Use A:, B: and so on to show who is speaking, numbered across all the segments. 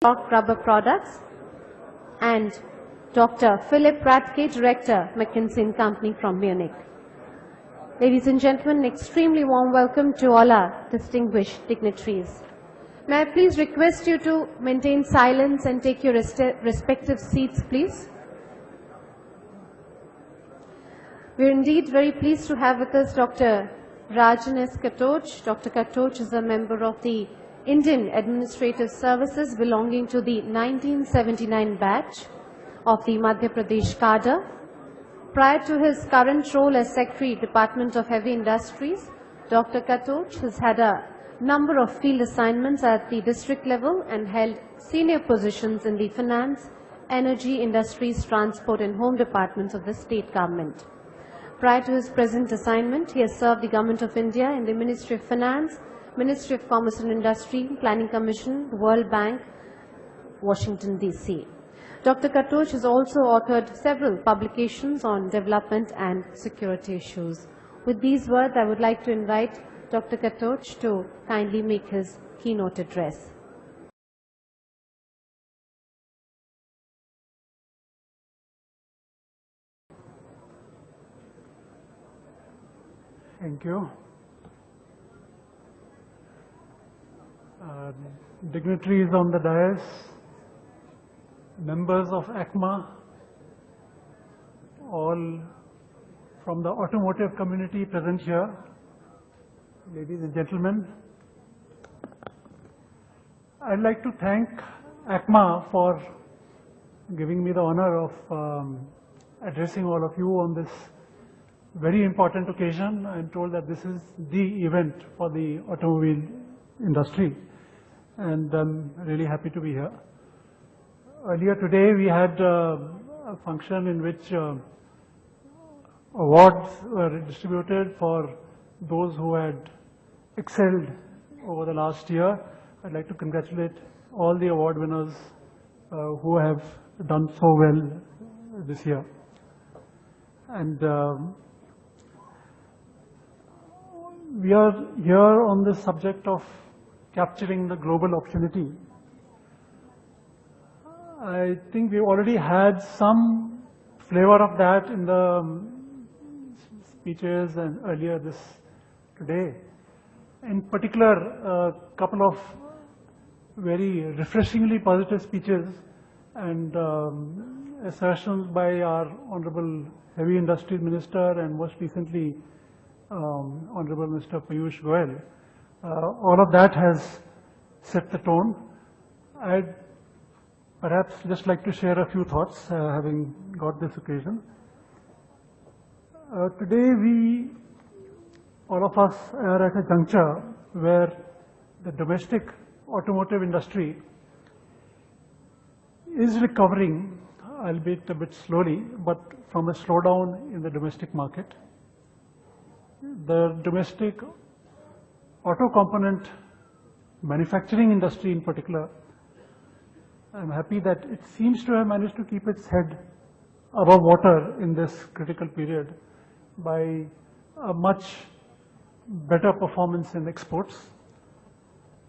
A: Stork Rubber Products, and Dr. Philip Rathke, Director, McKinsey & Company from Munich. Ladies and gentlemen, an extremely warm welcome to all our distinguished dignitaries. May I please request you to maintain silence and take your respective seats, please. We are indeed very pleased to have with us Dr. Rajan S. Katoch. Dr. Katoch is a member of the Indian Administrative Services belonging to the 1979 batch of the Madhya Pradesh cadre. Prior to his current role as Secretary, Department of Heavy Industries, Dr. Katoch has had a number of field assignments at the district level and held senior positions in the finance, energy, industries, transport and home departments of the state government. Prior to his present assignment, he has served the Government of India in the Ministry of Finance, Ministry of Commerce and Industry, Planning Commission, the World Bank, Washington, D.C. Dr. Katoch has also authored several publications on development and security issues. With these words, I would like to invite Dr. Katoch to kindly make his keynote address.
B: Thank you. Dignitaries on the dais, members of ACMA, all from the automotive community present here, ladies and gentlemen. I'd like to thank ACMA for giving me the honor of addressing all of you on this very important occasion. I'm told that this is the event for the automobile industry, and I'm really happy to be here. Earlier today we had a function in which awards were distributed for those who had excelled over the last year. I'd like to congratulate all the award winners who have done so well this year. And we are here on the subject of capturing the global opportunity. I think we already had some flavor of that in the speeches and earlier today. In particular, a couple of very refreshingly positive speeches and assertions by our Honorable Heavy Industries Minister and most recently Honorable Mr. Piyush Goyal. All of that has set the tone. I'd perhaps just like to share a few thoughts having got this occasion. Today all of us are at a juncture where the domestic automotive industry is recovering, albeit a bit slowly, but from a slowdown in the domestic market. The domestic auto component manufacturing industry in particular, I'm happy that it seems to have managed to keep its head above water in this critical period by a much better performance in exports.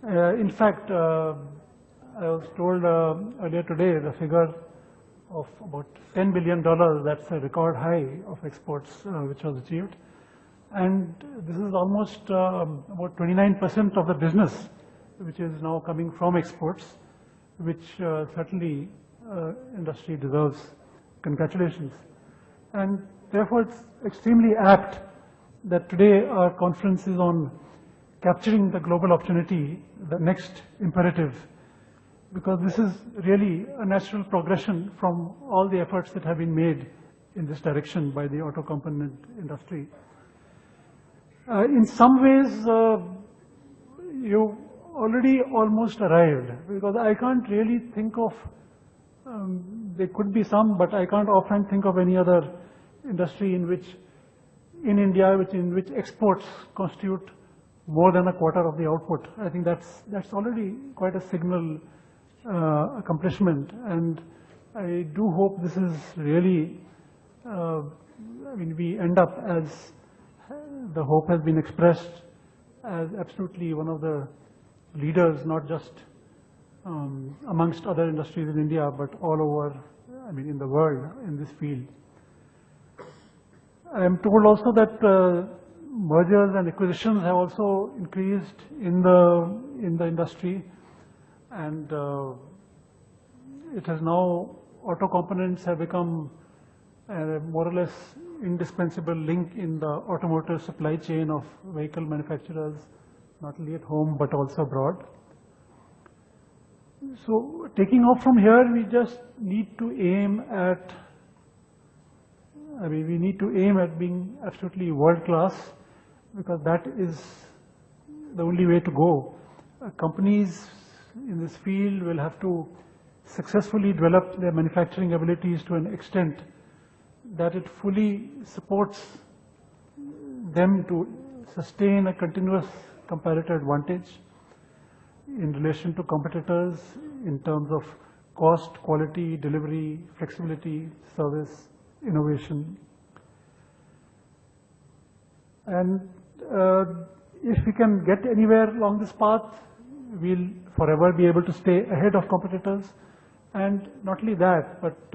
B: In fact, I was told earlier today the figure of about $10 billion, that's a record high of exports which was achieved. And this is almost about 29% of the business which is now coming from exports, which certainly industry deserves congratulations. And therefore it's extremely apt that today our conference is on capturing the global opportunity, the next imperative, because this is really a natural progression from all the efforts that have been made in this direction by the auto component industry. In some ways, you already almost arrived, because I can't really think of, there could be some, but I can't offhand think of any other industry in India, in which exports constitute more than a quarter of the output. I think that's already quite a signal accomplishment, and I do hope this is really, we end up, as the hope has been expressed, as absolutely one of the leaders, not just amongst other industries in India, but all over, I mean, in the world in this field. I am told also that mergers and acquisitions have also increased in the industry, and it has now, auto components have become a more or less indispensable link in the automotive supply chain of vehicle manufacturers, not only at home but also abroad. So taking off from here, we just need to aim at, we need to aim at being absolutely world class, because that is the only way to go. Companies in this field will have to successfully develop their manufacturing abilities to an extent that it fully supports them to sustain a continuous comparative advantage in relation to competitors in terms of cost, quality, delivery, flexibility, service, innovation. And if we can get anywhere along this path, we'll forever be able to stay ahead of competitors, and not only that, but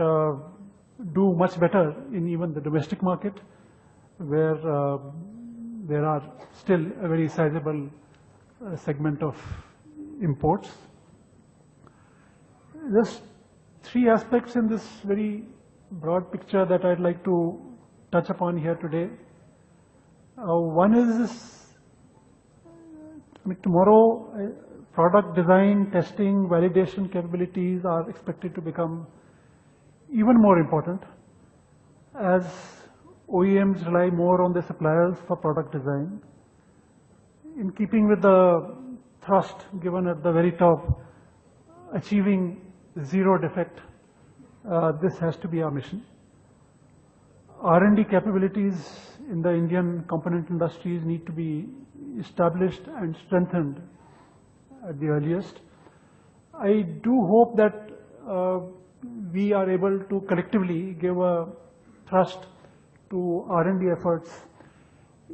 B: do much better in even the domestic market, where there are still a very sizable segment of imports. Just three aspects in this very broad picture that I'd like to touch upon here today. One is, tomorrow product design, testing, validation capabilities are expected to become even more important as OEMs rely more on their suppliers for product design. In keeping with the thrust given at the very top, achieving zero defect, this has to be our mission. R&D capabilities in the Indian component industries need to be established and strengthened at the earliest. I do hope that we are able to collectively give a thrust to R&D efforts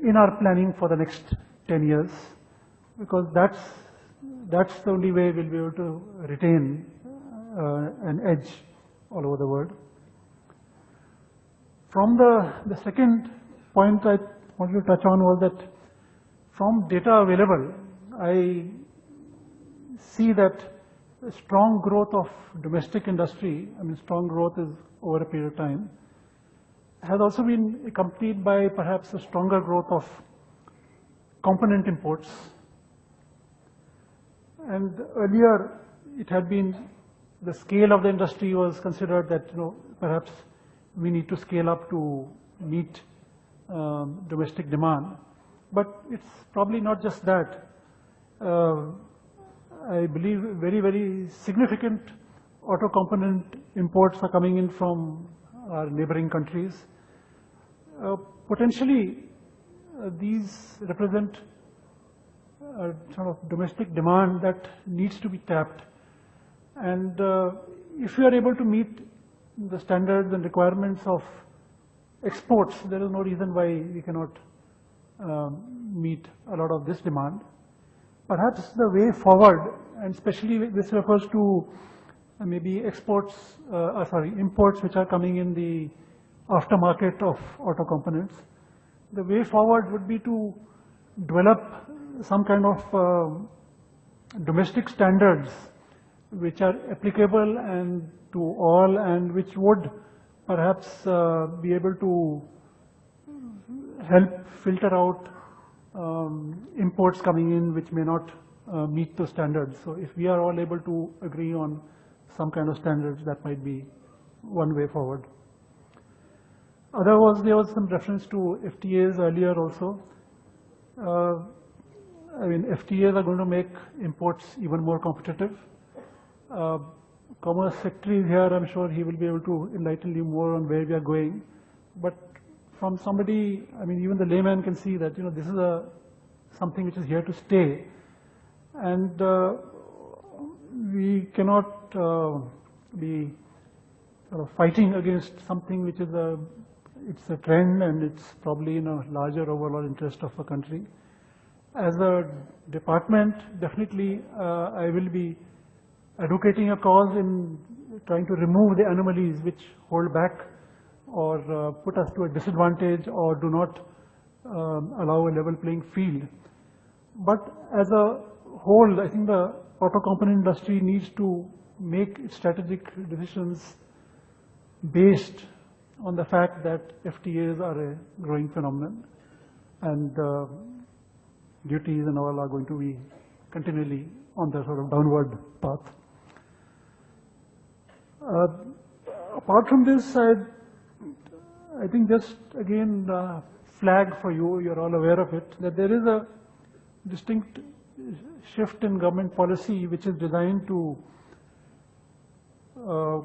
B: in our planning for the next 10 years, because that's the only way we'll be able to retain an edge all over the world. From the second point I wanted to touch on was that from data available, I see that strong growth of domestic industry, strong growth is over a period of time, has also been accompanied by perhaps a stronger growth of component imports. And earlier it had been, the scale of the industry was considered that, perhaps we need to scale up to meet domestic demand. But it's probably not just that. I believe very, very significant auto component imports are coming in from our neighboring countries. Potentially, these represent a sort of domestic demand that needs to be tapped. And if we are able to meet the standards and requirements of exports, there is no reason why we cannot meet a lot of this demand. Perhaps the way forward, and especially this refers to maybe imports which are coming in the aftermarket of auto components. The way forward would be to develop some kind of domestic standards which are applicable and to all, and which would perhaps be able to help filter out imports coming in which may not meet those standards. So if we are all able to agree on some kind of standards, that might be one way forward. There was some reference to FTAs earlier also. FTAs are going to make imports even more competitive. Commerce Secretary is here, I'm sure he will be able to enlighten you more on where we are going. But from somebody, even the layman can see that, this is something which is here to stay. And we cannot be sort of fighting against something which is it's a trend, and it's probably in a larger overall interest of a country. As a department, definitely I will be advocating a cause in trying to remove the anomalies which hold back or put us to a disadvantage or do not allow a level playing field. But as a whole, I think the auto component industry needs to make strategic decisions based on the fact that FTAs are a growing phenomenon and duties and all are going to be continually on the sort of downward path. Apart from this, I think just again flag for you, you're all aware of it, that there is a distinct shift in government policy which is designed to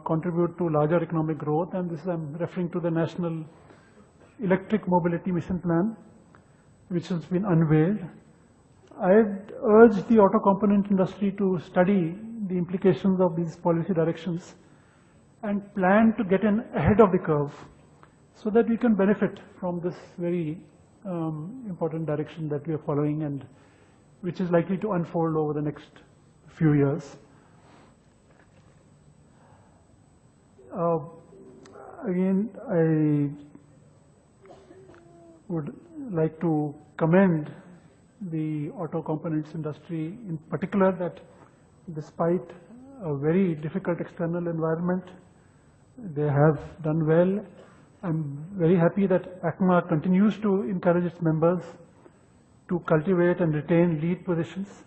B: contribute to larger economic growth, and this is, I'm referring to the National Electric Mobility Mission Plan, which has been unveiled. I'd urge the auto component industry to study the implications of these policy directions and plan to get in ahead of the curve so that we can benefit from this very important direction that we are following and which is likely to unfold over the next few years. Again, I would like to commend the auto components industry in particular that despite a very difficult external environment, they have done well. I'm very happy that ACMA continues to encourage its members to cultivate and retain lead positions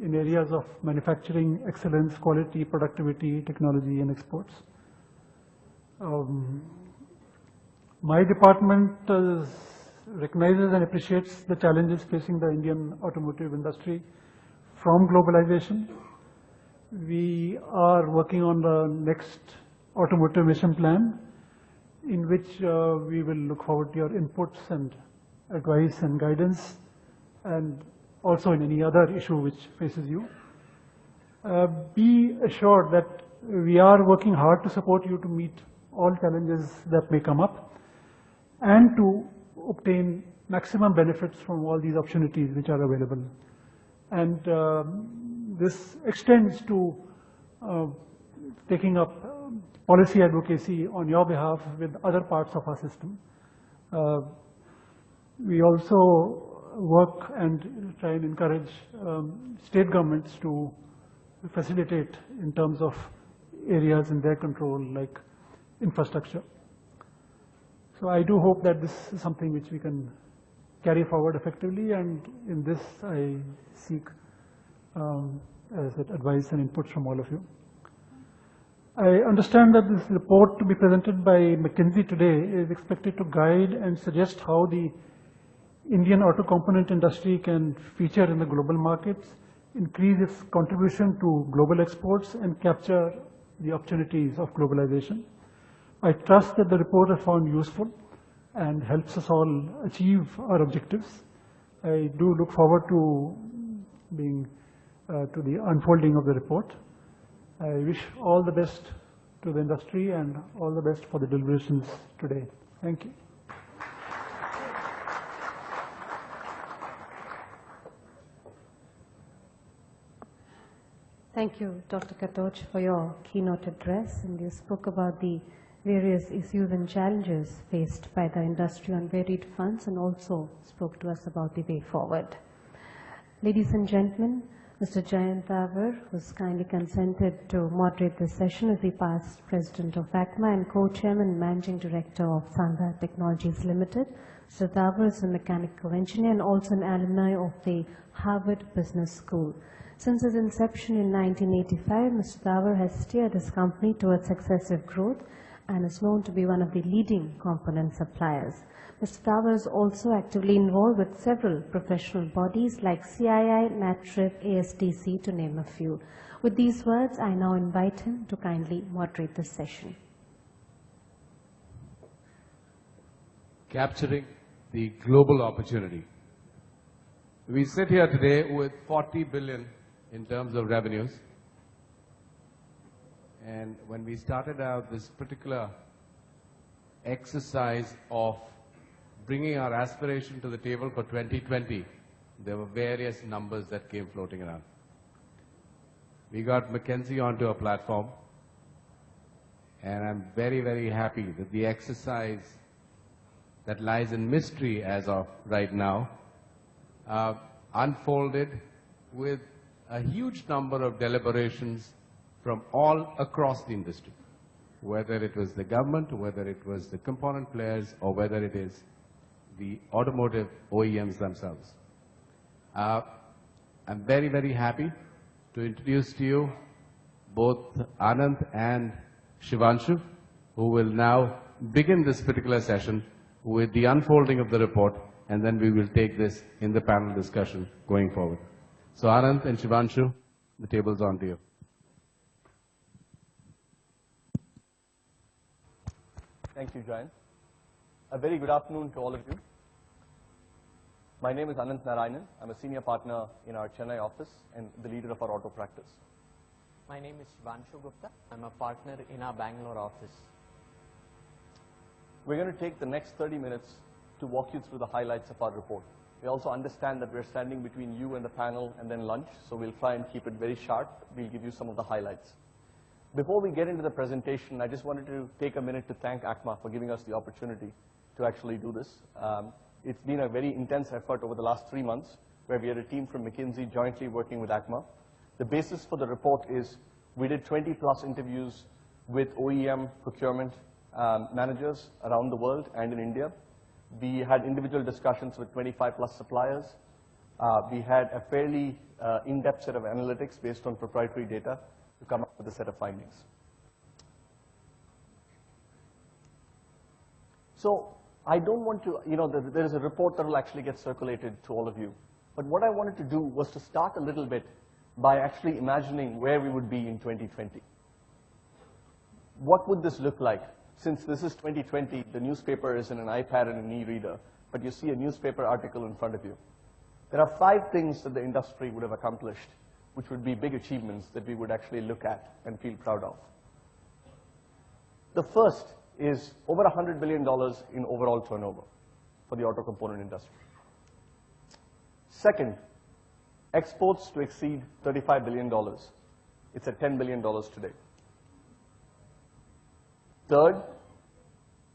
B: in areas of manufacturing, excellence, quality, productivity, technology, and exports. My department recognizes and appreciates the challenges facing the Indian automotive industry from globalization. We are working on the next automotive mission plan, in which we will look forward to your inputs and advice and guidance, and also in any other issue which faces you. Be assured that we are working hard to support you to meet all challenges that may come up and to obtain maximum benefits from all these opportunities which are available. And this extends to taking up policy advocacy on your behalf with other parts of our system. We also work and try and encourage state governments to facilitate in terms of areas in their control like infrastructure. So I do hope that this is something which we can carry forward effectively, and in this I seek as advice and inputs from all of you. I understand that this report to be presented by McKinsey today is expected to guide and suggest how the Indian auto component industry can feature in the global markets, increase its contribution to global exports, and capture the opportunities of globalization. I trust that the report is found useful and helps us all achieve our objectives. I do look forward to to the unfolding of the report. I wish all the best to the industry and all the best for the deliberations today. Thank you.
A: Thank you, Dr. Katoch, for your keynote address, and you spoke about the various issues and challenges faced by the industry on varied fronts and also spoke to us about the way forward. Ladies and gentlemen, Mr. Jayant Davar, who's kindly consented to moderate this session, is the past president of ACMA and co-chairman and managing director of Sandhar Technologies Limited. Mr. Davar is a mechanical engineer and also an alumni of the Harvard Business School. Since its inception in 1985, Mr. Davar has steered his company towards successive growth and is known to be one of the leading component suppliers. Mr. Davar is also actively involved with several professional bodies like CII, NATRIP, ASTC, to name a few. With these words, I now invite him to kindly moderate this session.
C: Capturing the global opportunity. We sit here today with 40 billion in terms of revenues. And when we started out this particular exercise of bringing our aspiration to the table for 2020, there were various numbers that came floating around. We got McKinsey onto our platform, and I'm very, very happy that the exercise that lies in mystery as of right now unfolded with a huge number of deliberations from all across the industry, whether it was the government, whether it was the component players, or whether it is the automotive OEMs themselves. I'm very, very happy to introduce to you both Ananth and Shivanshu, who will now begin this particular session with the unfolding of the report, and then we will take this in the panel discussion going forward. So Ananth and Shivanshu, the table's on to you.
D: Thank you, Jayant. A very good afternoon to all of you. My name is Ananth Narayanan. I'm a senior partner in our Chennai office and the leader of our auto practice.
E: My name is Shivanshu Gupta. I'm a partner in our Bangalore office.
D: We're going to take the next 30 minutes to walk you through the highlights of our report. We also understand that we're standing between you and the panel and then lunch, so we'll try and keep it very sharp. We'll give you some of the highlights. Before we get into the presentation, I just wanted to take a minute to thank ACMA for giving us the opportunity to actually do this. It's been a very intense effort over the last 3 months, where we had a team from McKinsey jointly working with ACMA. The basis for the report is we did 20+ interviews with OEM procurement managers around the world and in India. We had individual discussions with 25+ suppliers. We had a fairly in-depth set of analytics based on proprietary data to come up with a set of findings. So I don't want to, there is a report that will actually get circulated to all of you. But what I wanted to do was to start a little bit by actually imagining where we would be in 2020. What would this look like? Since this is 2020, the newspaper is in an iPad and an e-reader, but you see a newspaper article in front of you. There are 5 things that the industry would have accomplished, which would be big achievements that we would actually look at and feel proud of. The first is over $100 billion in overall turnover for the auto component industry. Second, exports to exceed $35 billion. It's at $10 billion today. Third,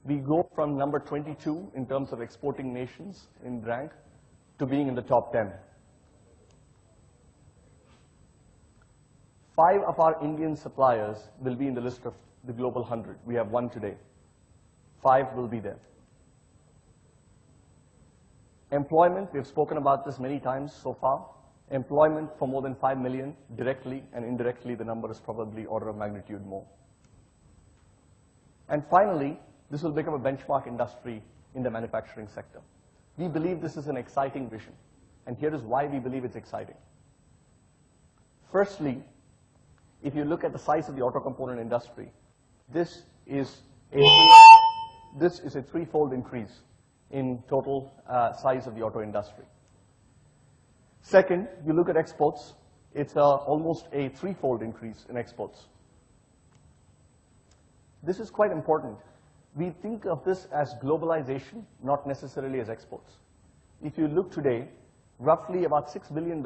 D: we go from number 22 in terms of exporting nations in rank to being in the top 10. 5 of our Indian suppliers will be in the list of the Global 100. We have 1 today. 5 will be there. Employment, we've spoken about this many times so far. Employment for more than 5 million directly, and indirectly the number is probably order of magnitude more. And finally, this will become a benchmark industry in the manufacturing sector. We believe this is an exciting vision, and here is why we believe it's exciting. Firstly, if you look at the size of the auto component industry, this is a threefold increase in total size of the auto industry. Second, you look at exports, it's almost a threefold increase in exports. This is quite important. We think of this as globalization, not necessarily as exports. If you look today, roughly about $6 billion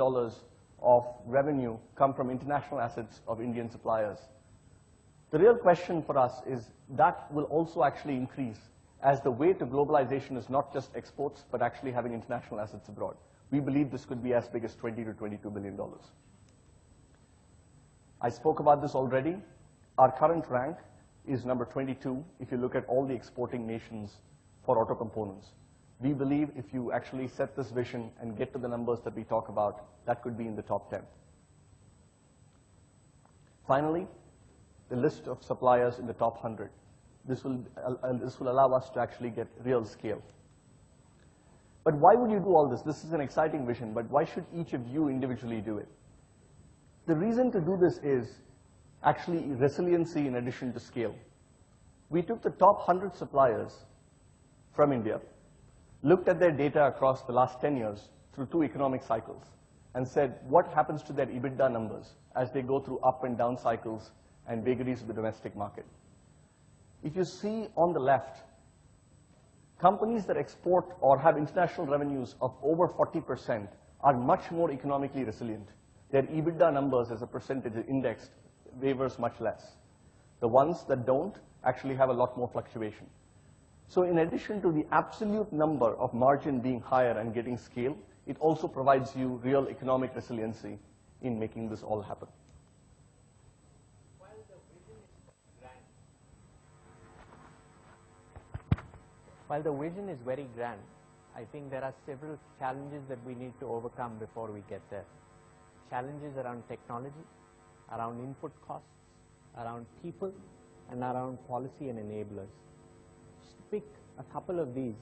D: of revenue come from international assets of Indian suppliers. The real question for us is that will also actually increase as the way to globalization is not just exports, but actually having international assets abroad. We believe this could be as big as $20 to $22 billion. I spoke about this already. Our current rank is number 22 if you look at all the exporting nations for auto components. We believe if you actually set this vision and get to the numbers that we talk about, that could be in the top 10. Finally, the list of suppliers in the top 100. This will allow us to actually get real scale. But why would you do all this? This is an exciting vision, but why should each of you individually do it? The reason to do this is actually resiliency in addition to scale. We took the top 100 suppliers from India, looked at their data across the last 10 years through 2 economic cycles, and said, what happens to their EBITDA numbers as they go through up and down cycles and vagaries of the domestic market? If you see on the left, companies that export or have international revenues of over 40% are much more economically resilient. their EBITDA numbers as a percentage indexed wavers much less. The ones that don't actually have a lot more fluctuation. So in addition to the absolute number of margin being higher and getting scale, it also provides you real economic resiliency in making this all happen.
E: While the vision is very grand, I think there are several challenges that we need to overcome before we get there. Challenges around technology, around input costs, around people, and around policy and enablers. Just to pick a couple of these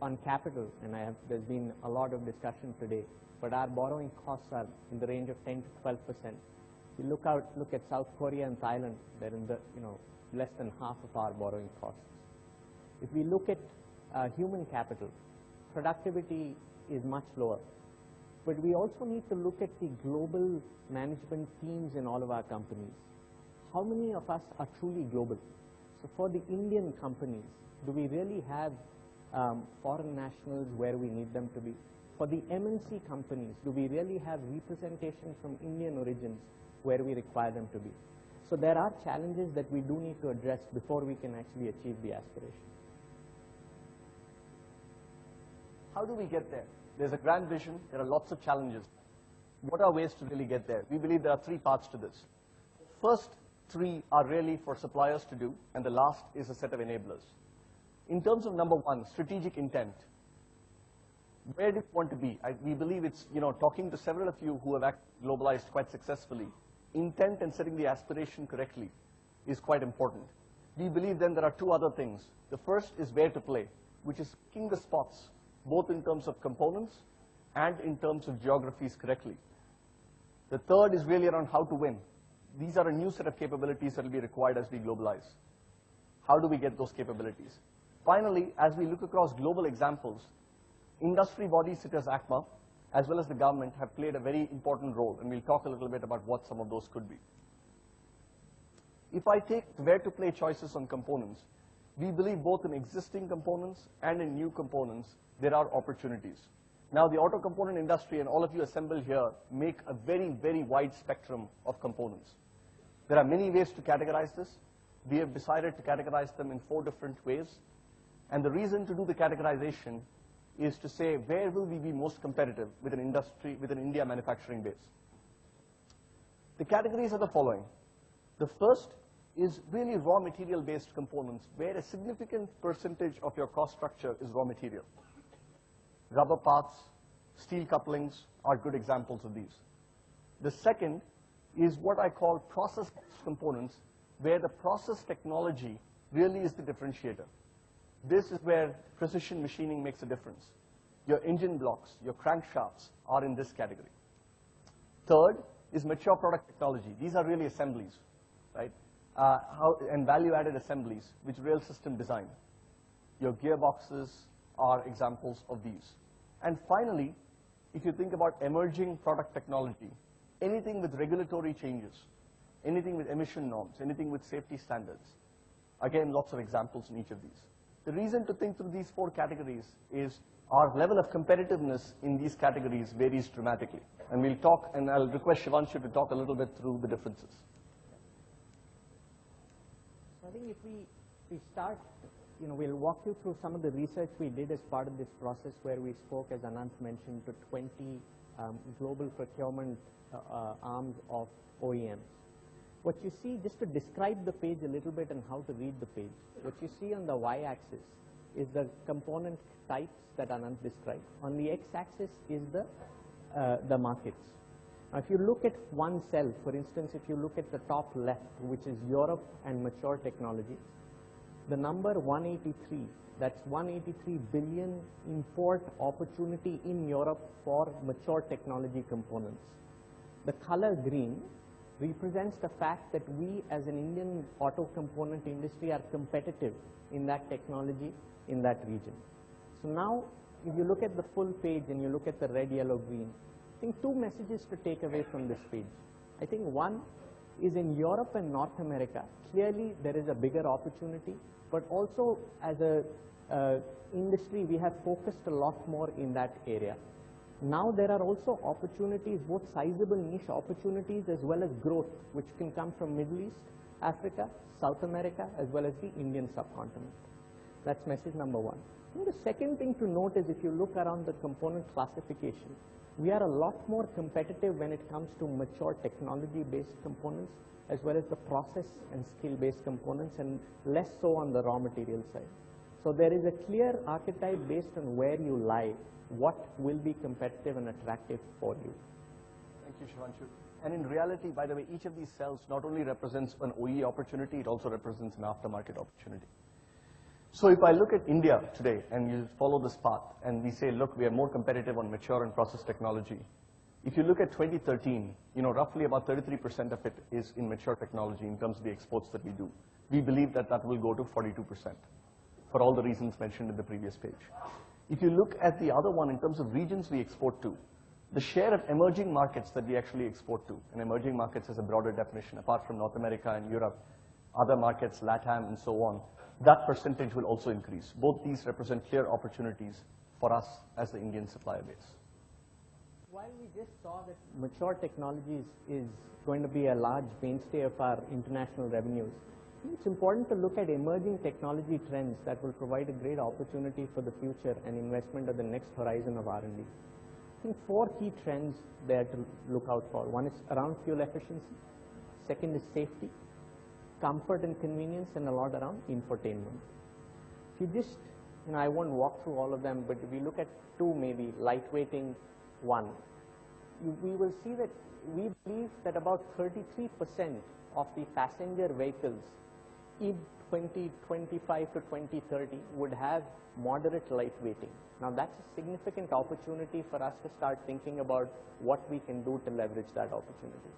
E: on capital, and there's been a lot of discussion today, but our borrowing costs are in the range of 10 to 12%. You look at South Korea and Thailand, they're in the less than half of our borrowing costs. If we look at human capital, productivity is much lower. But we also need to look at the global management teams in all of our companies. How many of us are truly global? So for the Indian companies, do we really have foreign nationals where we need them to be? For the MNC companies, do we really have representation from Indian origins where we require them to be? So there are challenges that we do need to address before we can actually achieve the aspiration.
D: How do we get there? There's a grand vision. There are lots of challenges. What are ways to really get there? We believe there are three parts to this. First three are really for suppliers to do, and the last is a set of enablers. In terms of number one, strategic intent. Where do you want to be? We believe it's, talking to several of you who have globalized quite successfully, intent and setting the aspiration correctly is quite important. We believe then there are two other things. The first is where to play, which is picking the spots, both in terms of components and in terms of geographies correctly. The third is really around how to win. These are a new set of capabilities that will be required as we globalize. How do we get those capabilities? Finally, as we look across global examples, industry bodies such as ACMA, as well as the government, have played a very important role, and we'll talk a little bit about what some of those could be. If I take where to play choices on components, we believe both in existing components and in new components, there are opportunities. Now, the auto component industry and all of you assembled here make a very, very wide spectrum of components. There are many ways to categorize this. We have decided to categorize them in 4 different ways. And the reason to do the categorization is to say, where will we be most competitive with an industry, with an India manufacturing base? The categories are the following. The first is really raw material based components, where a significant percentage of your cost structure is raw material. Rubber parts, steel couplings are good examples of these. The second is what I call process components, where the process technology really is the differentiator. This is where precision machining makes a difference. Your engine blocks, your crankshafts are in this category. Third is mature product technology. These are really assemblies, right? And value-added assemblies, which real system design. Your gearboxes are examples of these. And finally, if you think about emerging product technology, anything with regulatory changes, anything with emission norms, anything with safety standards, again, lots of examples in each of these. The reason to think through these 4 categories is our level of competitiveness in these categories varies dramatically. And we'll talk, and I'll request Shivanshu to talk a little bit through the differences.
E: So I think if we start, we'll walk you through some of the research we did as part of this process, where we spoke, as Ananth mentioned, to 20 global procurement arms of OEMs. What you see, just to describe the page a little bit and how to read the page, what you see on the y-axis is the component types that Ananth described. On the x-axis is the markets. Now, if you look at one cell, for instance, if you look at the top left, which is Europe and mature technologies, the number 183, that's 183 billion import opportunity in Europe for mature technology components. The color green represents the fact that we as an Indian auto component industry are competitive in that technology in that region. So now, if you look at the full page and you look at the red, yellow, green, I think 2 messages to take away from this page. I think one is in Europe and North America, clearly there is a bigger opportunity, but also as a industry, we have focused a lot more in that area. Now there are also opportunities, both sizable niche opportunities as well as growth, which can come from Middle East, Africa, South America, as well as the Indian subcontinent. That's message number one. And the second thing to note is if you look around the component classification, we are a lot more competitive when it comes to mature technology-based components, as well as the process and skill-based components, and less so on the raw material side. So there is a clear archetype based on where you lie, what will be competitive and attractive for you.
D: Thank you, Shivanshu. And in reality, by the way, each of these cells not only represents an OE opportunity, it also represents an aftermarket opportunity. So if I look at India today, and you follow this path, and we say, look, we are more competitive on mature and process technology. If you look at 2013, roughly about 33% of it is in mature technology in terms of the exports that we do. We believe that that will go to 42% for all the reasons mentioned in the previous page. If you look at the other one in terms of regions we export to, the share of emerging markets that we actually export to, and emerging markets is a broader definition, apart from North America and Europe, other markets, LATAM and so on, that percentage will also increase. Both these represent clear opportunities for us as the Indian supplier base.
E: While we just saw that mature technologies is going to be a large mainstay of our international revenues, it's important to look at emerging technology trends that will provide a great opportunity for the future and investment of the next horizon of R&D. I think 4 key trends there to look out for. One is around fuel efficiency. Second is safety, comfort and convenience, and a lot around infotainment. If you just, I won't walk through all of them, but if we look at 2 maybe, lightweighting, 1, we will see that we believe that about 33% of the passenger vehicles in 2025 to 2030 would have moderate lightweighting. Now that's a significant opportunity for us to start thinking about what we can do to leverage that opportunity.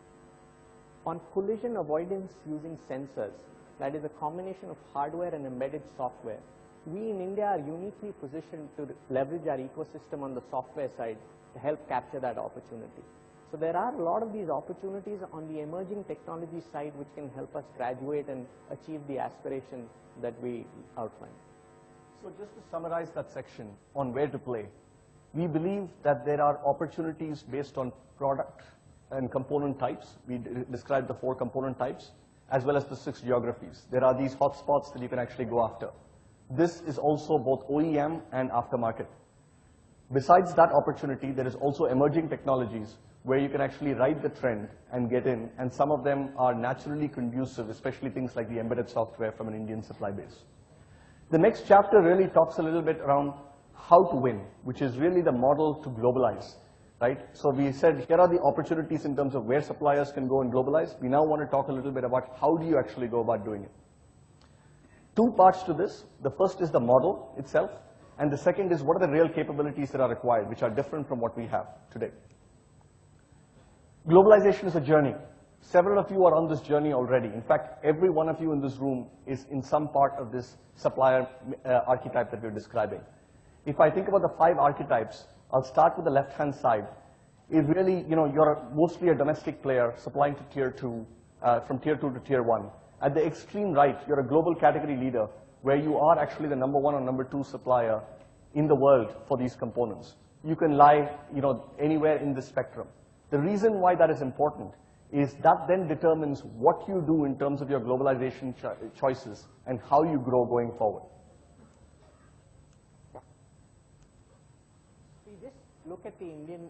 E: On collision avoidance using sensors, that is a combination of hardware and embedded software, we in India are uniquely positioned to leverage our ecosystem on the software side to help capture that opportunity. So there are a lot of these opportunities on the emerging technology side which can help us graduate and achieve the aspiration that we outlined.
D: So just to summarize that section on where to play, we believe that there are opportunities based on product and component types. We described the 4 component types, as well as the 6 geographies. There are these hotspots that you can actually go after. This is also both OEM and aftermarket. Besides that opportunity, there is also emerging technologies where you can actually ride the trend and get in, and some of them are naturally conducive, especially things like the embedded software from an Indian supply base. The next chapter really talks a little bit around how to win, which is really the model to globalize, right? So we said here are the opportunities in terms of where suppliers can go and globalize. We now want to talk a little bit about how do you actually go about doing it. 2 parts to this. The first is the model itself, and the second is what are the real capabilities that are required, which are different from what we have today. Globalization is a journey. Several of you are on this journey already. In fact, every one of you in this room is in some part of this supplier archetype that we're describing. If I think about the 5 archetypes, I'll start with the left-hand side. Is really, you're mostly a domestic player supplying to tier 2, from tier 2 to tier 1. At the extreme right, you're a global category leader where you are actually the number 1 or number 2 supplier in the world for these components. You can lie, anywhere in this spectrum. The reason why that is important is that then determines what you do in terms of your globalization choices and how you grow going forward.
E: We just look at the Indian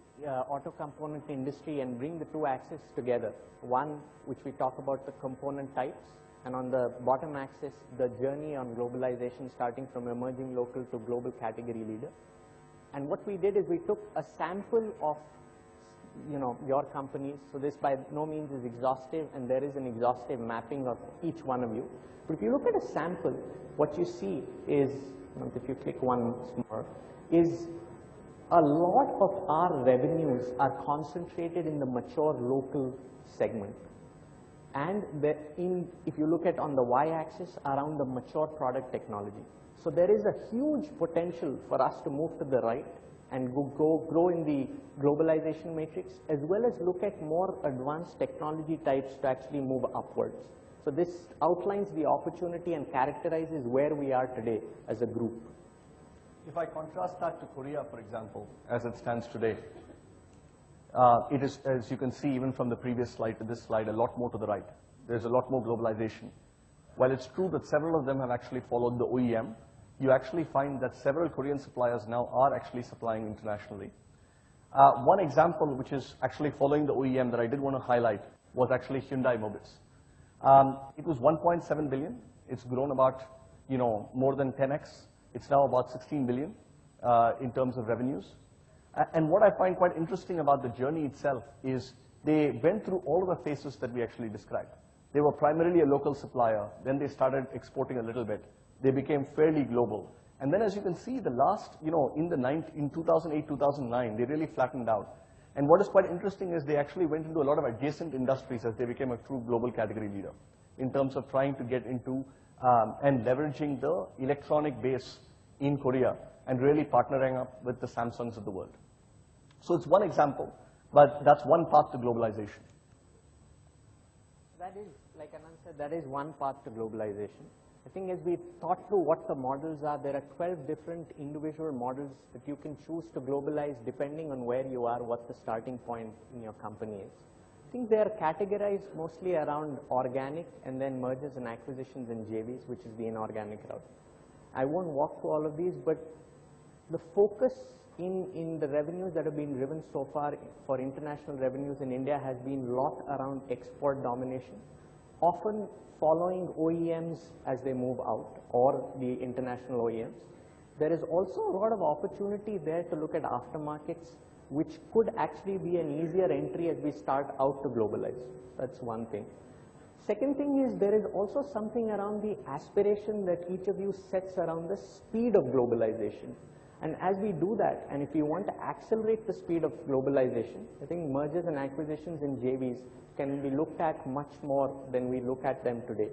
E: auto component industry and bring the 2 axes together. One, which we talk about the component types, and on the bottom axis, the journey on globalization starting from emerging local to global category leader. And what we did is we took a sample of your companies. So this by no means is exhaustive, and there is an exhaustive mapping of each one of you. But if you look at a sample, what you see is, if you click once more, is a lot of our revenues are concentrated in the mature local segment. And if you look at on the y-axis, around the mature product technology. So there is a huge potential for us to move to the right and grow in the globalization matrix, as well as look at more advanced technology types to actually move upwards. So this outlines the opportunity and characterizes where we are today as a group.
D: If I contrast that to Korea, for example, as it stands today, it is, as you can see, even from the previous slide to this slide, a lot more to the right. There's a lot more globalization. While it's true that several of them have actually followed the OEM, you actually find that several Korean suppliers now are actually supplying internationally. One example which is actually following the OEM that I did want to highlight was actually Hyundai Mobis. It was 1.7 billion. It's grown about, more than 10x. It's now about 16 billion in terms of revenues. And what I find quite interesting about the journey itself is they went through all of the phases that we actually described. They were primarily a local supplier. Then they started exporting a little bit. They became fairly global. And then as you can see, the last, in 2008, 2009, they really flattened out. And what is quite interesting is they actually went into a lot of adjacent industries as they became a true global category leader in terms of trying to get into and leveraging the electronic base in Korea and really partnering up with the Samsungs of the world. So it's one example, but that's one path to globalization.
E: That is, like Ananth said, that is one path to globalization. I think as we thought through what the models are, there are 12 different individual models that you can choose to globalize depending on where you are, what the starting point in your company is. I think they are categorized mostly around organic and then mergers and acquisitions and JVs, which is the inorganic route. I won't walk through all of these, but the focus in the revenues that have been driven so far for international revenues in India has been a lot around export domination, often following OEMs as they move out or the international OEMs. There is also a lot of opportunity there to look at aftermarkets, which could actually be an easier entry as we start out to globalize. That's one thing. Second thing is there is also something around the aspiration that each of you sets around the speed of globalization. And as we do that, and if you want to accelerate the speed of globalization, I think mergers and acquisitions and JVs can be looked at much more than we look at them today.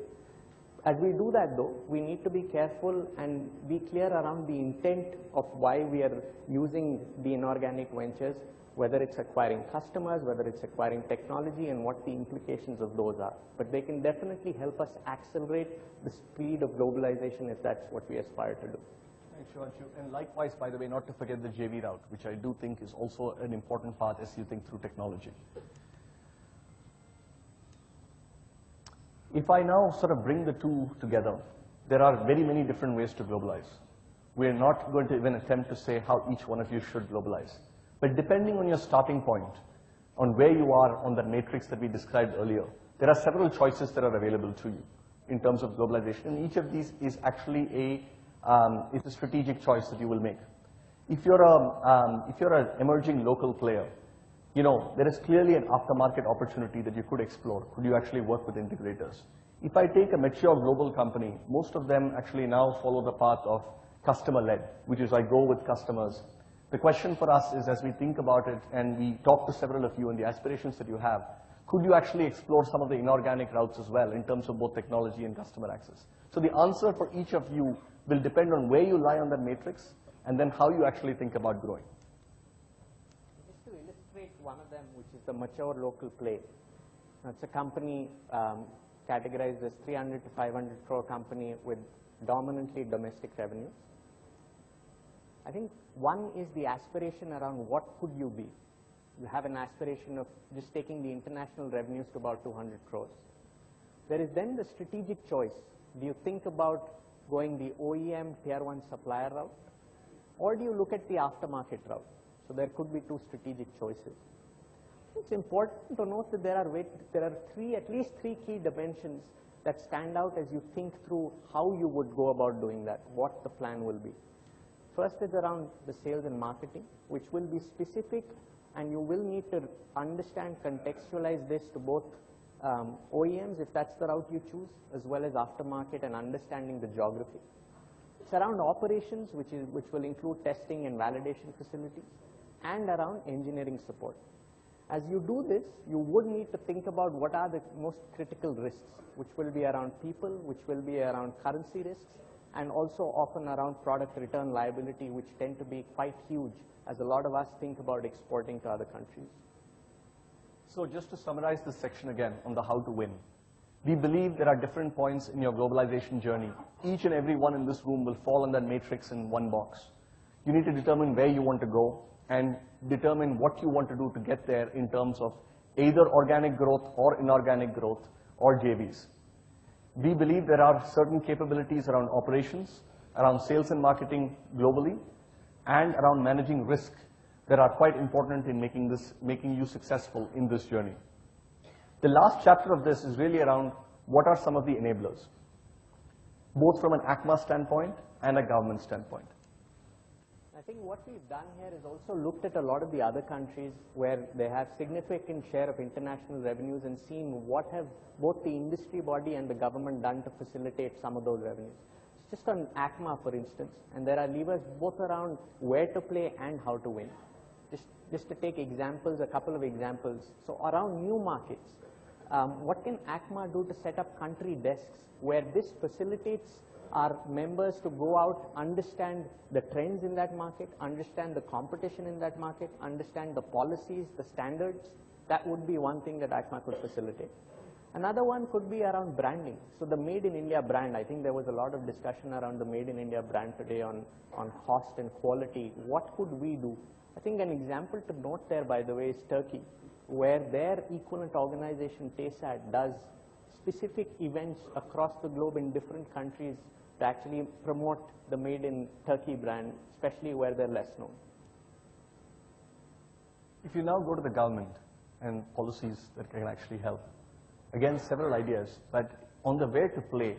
E: As we do that though, we need to be careful and be clear around the intent of why we are using the inorganic ventures, whether it's acquiring customers, whether it's acquiring technology, and what the implications of those are. But they can definitely help us accelerate the speed of globalization if that's what we aspire to do.
D: Thanks, Shivanshu. And likewise, by the way, not to forget the JV route, which I do think is also an important part as you think through technology. If I now sort of bring the two together, there are very many different ways to globalize. We're not going to even attempt to say how each one of you should globalize. But depending on your starting point, on where you are on that matrix that we described earlier, there are several choices that are available to you in terms of globalization. And each of these is actually a strategic choice that you will make. If you're an emerging local player, there is clearly an aftermarket opportunity that you could explore. Could you actually work with integrators? If I take a mature global company, most of them actually now follow the path of customer-led, which is I go with customers. The question for us is, as we think about it and we talk to several of you and the aspirations that you have, could you actually explore some of the inorganic routes as well in terms of both technology and customer access? So the answer for each of you will depend on where you lie on that matrix and then how you actually think about growing.
E: Just to illustrate one of them, which is the mature local play. It's a company categorized as 300 to 500 crore company with dominantly domestic revenues. I think one is the aspiration around what could you be. You have an aspiration of just taking the international revenues to about 200 crores. There is then the strategic choice. Do you think about going the OEM tier 1 supplier route, or do you look at the aftermarket route? So there could be two strategic choices. It's important to note that there are at least three key dimensions that stand out as you think through how you would go about doing that, what the plan will be. First is around the sales and marketing, which will be specific, and you will need to understand, contextualize this to both OEMs, if that's the route you choose, as well as aftermarket and understanding the geography. It's around operations, which will include testing and validation facilities, and around engineering support. As you do this, you would need to think about what are the most critical risks, which will be around people, which will be around currency risks, and also often around product return liability, which tend to be quite huge, as a lot of us think about exporting to other countries.
D: So just to summarize this section again on the how to win, we believe there are different points in your globalization journey. Each and every one in this room will fall in that matrix in one box. You need to determine where you want to go and determine what you want to do to get there in terms of either organic growth or inorganic growth or JVs. We believe there are certain capabilities around operations, around sales and marketing globally, and around managing risk that are quite important in making you successful in this journey. The last chapter of this is really around what are some of the enablers, both from an ACMA standpoint and a government standpoint.
E: I think what we've done here is also looked at a lot of the other countries where they have significant share of international revenues and seen what have both the industry body and the government done to facilitate some of those revenues. Just on ACMA, for instance, and there are levers both around where to play and how to win. Just to take examples, a couple of examples. So around new markets, what can ACMA do to set up country desks where this facilitates our members to go out, understand the trends in that market, understand the competition in that market, understand the policies, the standards? That would be one thing that ACMA could facilitate. Another one could be around branding. So the Made in India brand, I think there was a lot of discussion around the Made in India brand today on cost and quality. What could we do? I think an example to note there, by the way, is Turkey, where their equivalent organization, TESAT, does specific events across the globe in different countries to actually promote the Made in Turkey brand, especially where they're less known.
D: If you now go to the government and policies that can actually help, again, several ideas, but on the where to play,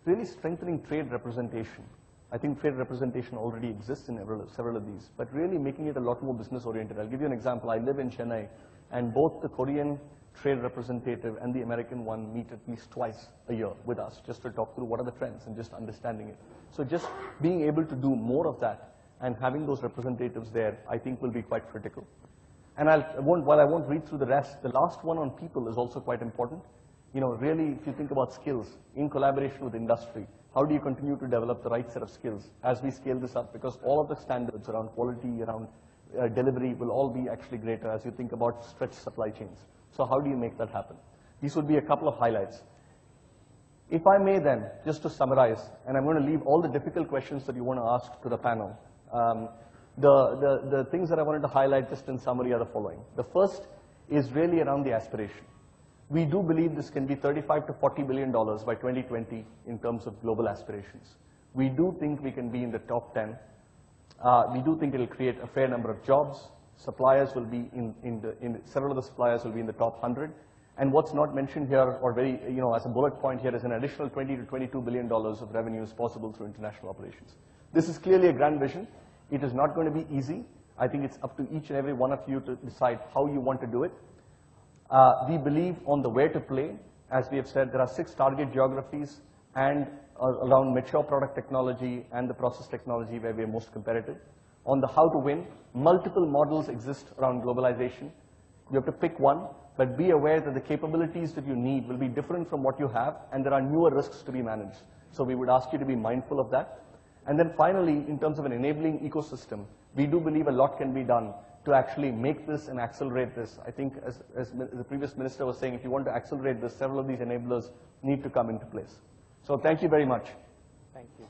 D: really strengthening trade representation. I think trade representation already exists in several of these, but really making it a lot more business oriented. I'll give you an example. I live in Chennai, and both the Korean trade representative and the American one meet at least twice a year with us, just to talk through what are the trends and just understanding it. So just being able to do more of that and having those representatives there, I think will be quite critical. And while I won't read through the rest, the last one on people is also quite important. You know, really, if you think about skills in collaboration with industry, how do you continue to develop the right set of skills as we scale this up? Because all of the standards around quality, around delivery will all be actually greater as you think about stretched supply chains. So how do you make that happen? These would be a couple of highlights. If I may then, just to summarize, and I'm going to leave all the difficult questions that you want to ask to the panel. The things that I wanted to highlight just in summary are the following. The first is really around the aspiration. We do believe this can be $35 to $40 billion by 2020 in terms of global aspirations. We do think we can be in the top 10. We do think it will create a fair number of jobs. Suppliers will be several of the suppliers will be in the top 100. And what's not mentioned here, or very, as a bullet point here, is an additional $20 to $22 billion of revenues possible through international operations. This is clearly a grand vision. It is not going to be easy. I think it's up to each and every one of you to decide how you want to do it. We believe on the where to play. As we have said, there are 6 target geographies and around mature product technology and the process technology where we are most competitive. On the how to win, multiple models exist around globalization. You have to pick one, but be aware that the capabilities that you need will be different from what you have, and there are newer risks to be managed. So we would ask you to be mindful of that. And then finally, in terms of an enabling ecosystem, we do believe a lot can be done to actually make this and accelerate this. I think as the previous minister was saying, if you want to accelerate this, several of these enablers need to come into place. So thank you very much.
E: Thank you.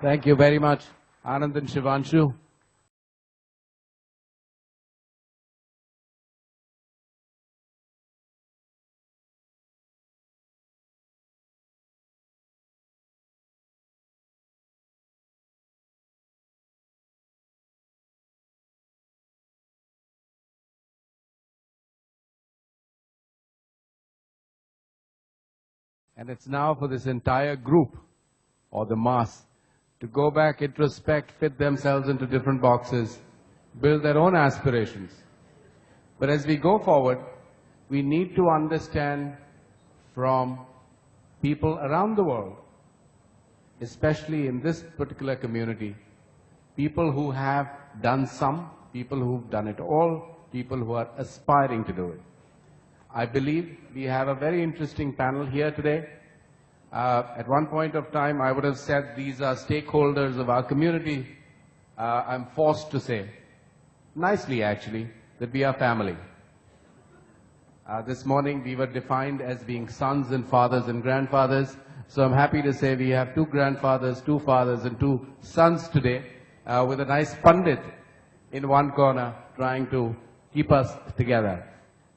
C: Thank you very much, Ananth and Shivanshu. And it's now for this entire group, or the mass, to go back, introspect, fit themselves into different boxes, build their own aspirations. But as we go forward, we need to understand from people around the world, especially in this particular community, people who have done some, people who've done it all, people who are aspiring to do it. I believe we have a very interesting panel here today. At one point of time, I would have said these are stakeholders of our community. I'm forced to say, nicely actually, that we are family. This morning we were defined as being sons and fathers and grandfathers. So I'm happy to say we have 2 grandfathers, 2 fathers and 2 sons today, with a nice pundit in one corner trying to keep us together.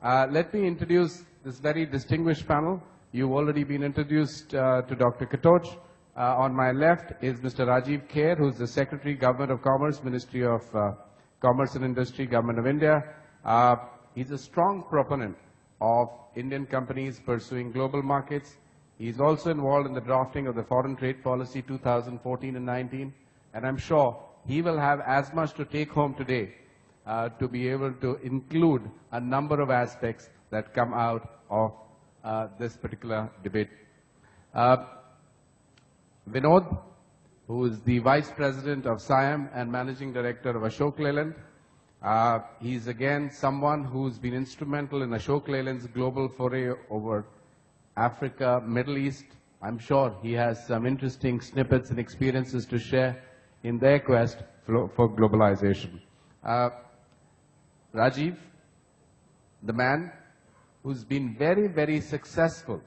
C: Let me introduce this very distinguished panel. You've already been introduced to Dr. Katoch. On my left is Mr. Rajeev Kher, who's the Secretary, Government of Commerce, Ministry of Commerce and Industry, Government of India. He's a strong proponent of Indian companies pursuing global markets. He's also involved in the drafting of the Foreign Trade Policy 2014 and 19, and I'm sure he will have as much to take home today to be able to include a number of aspects that come out of this particular debate. Vinod, who is the Vice President of SIAM and Managing Director of Ashok Leyland. He's again someone who's been instrumental in Ashok Leyland's global foray over Africa, Middle East. I'm sure he has some interesting snippets and experiences to share in their quest for globalization. Rajiv, the man who's been very, very successful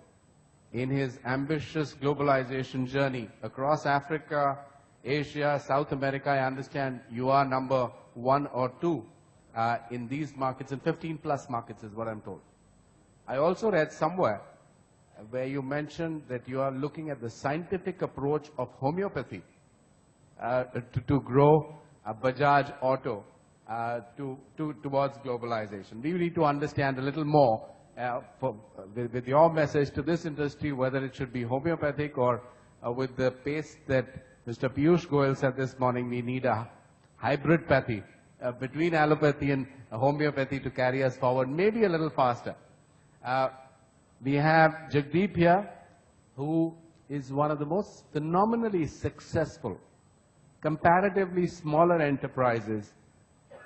C: in his ambitious globalization journey across Africa, Asia, South America. I understand you are number 1 or 2 in these markets, in 15 plus markets is what I'm told. I also read somewhere where you mentioned that you are looking at the scientific approach of homeopathy to grow a Bajaj auto towards globalization. We need to understand a little more with your message to this industry, whether it should be homeopathic or with the pace that Mr. Piyush Goyal said this morning, we need a hybrid pathy between allopathy and homeopathy to carry us forward, maybe a little faster. We have Jagdeep here, who is one of the most phenomenally successful, comparatively smaller enterprises,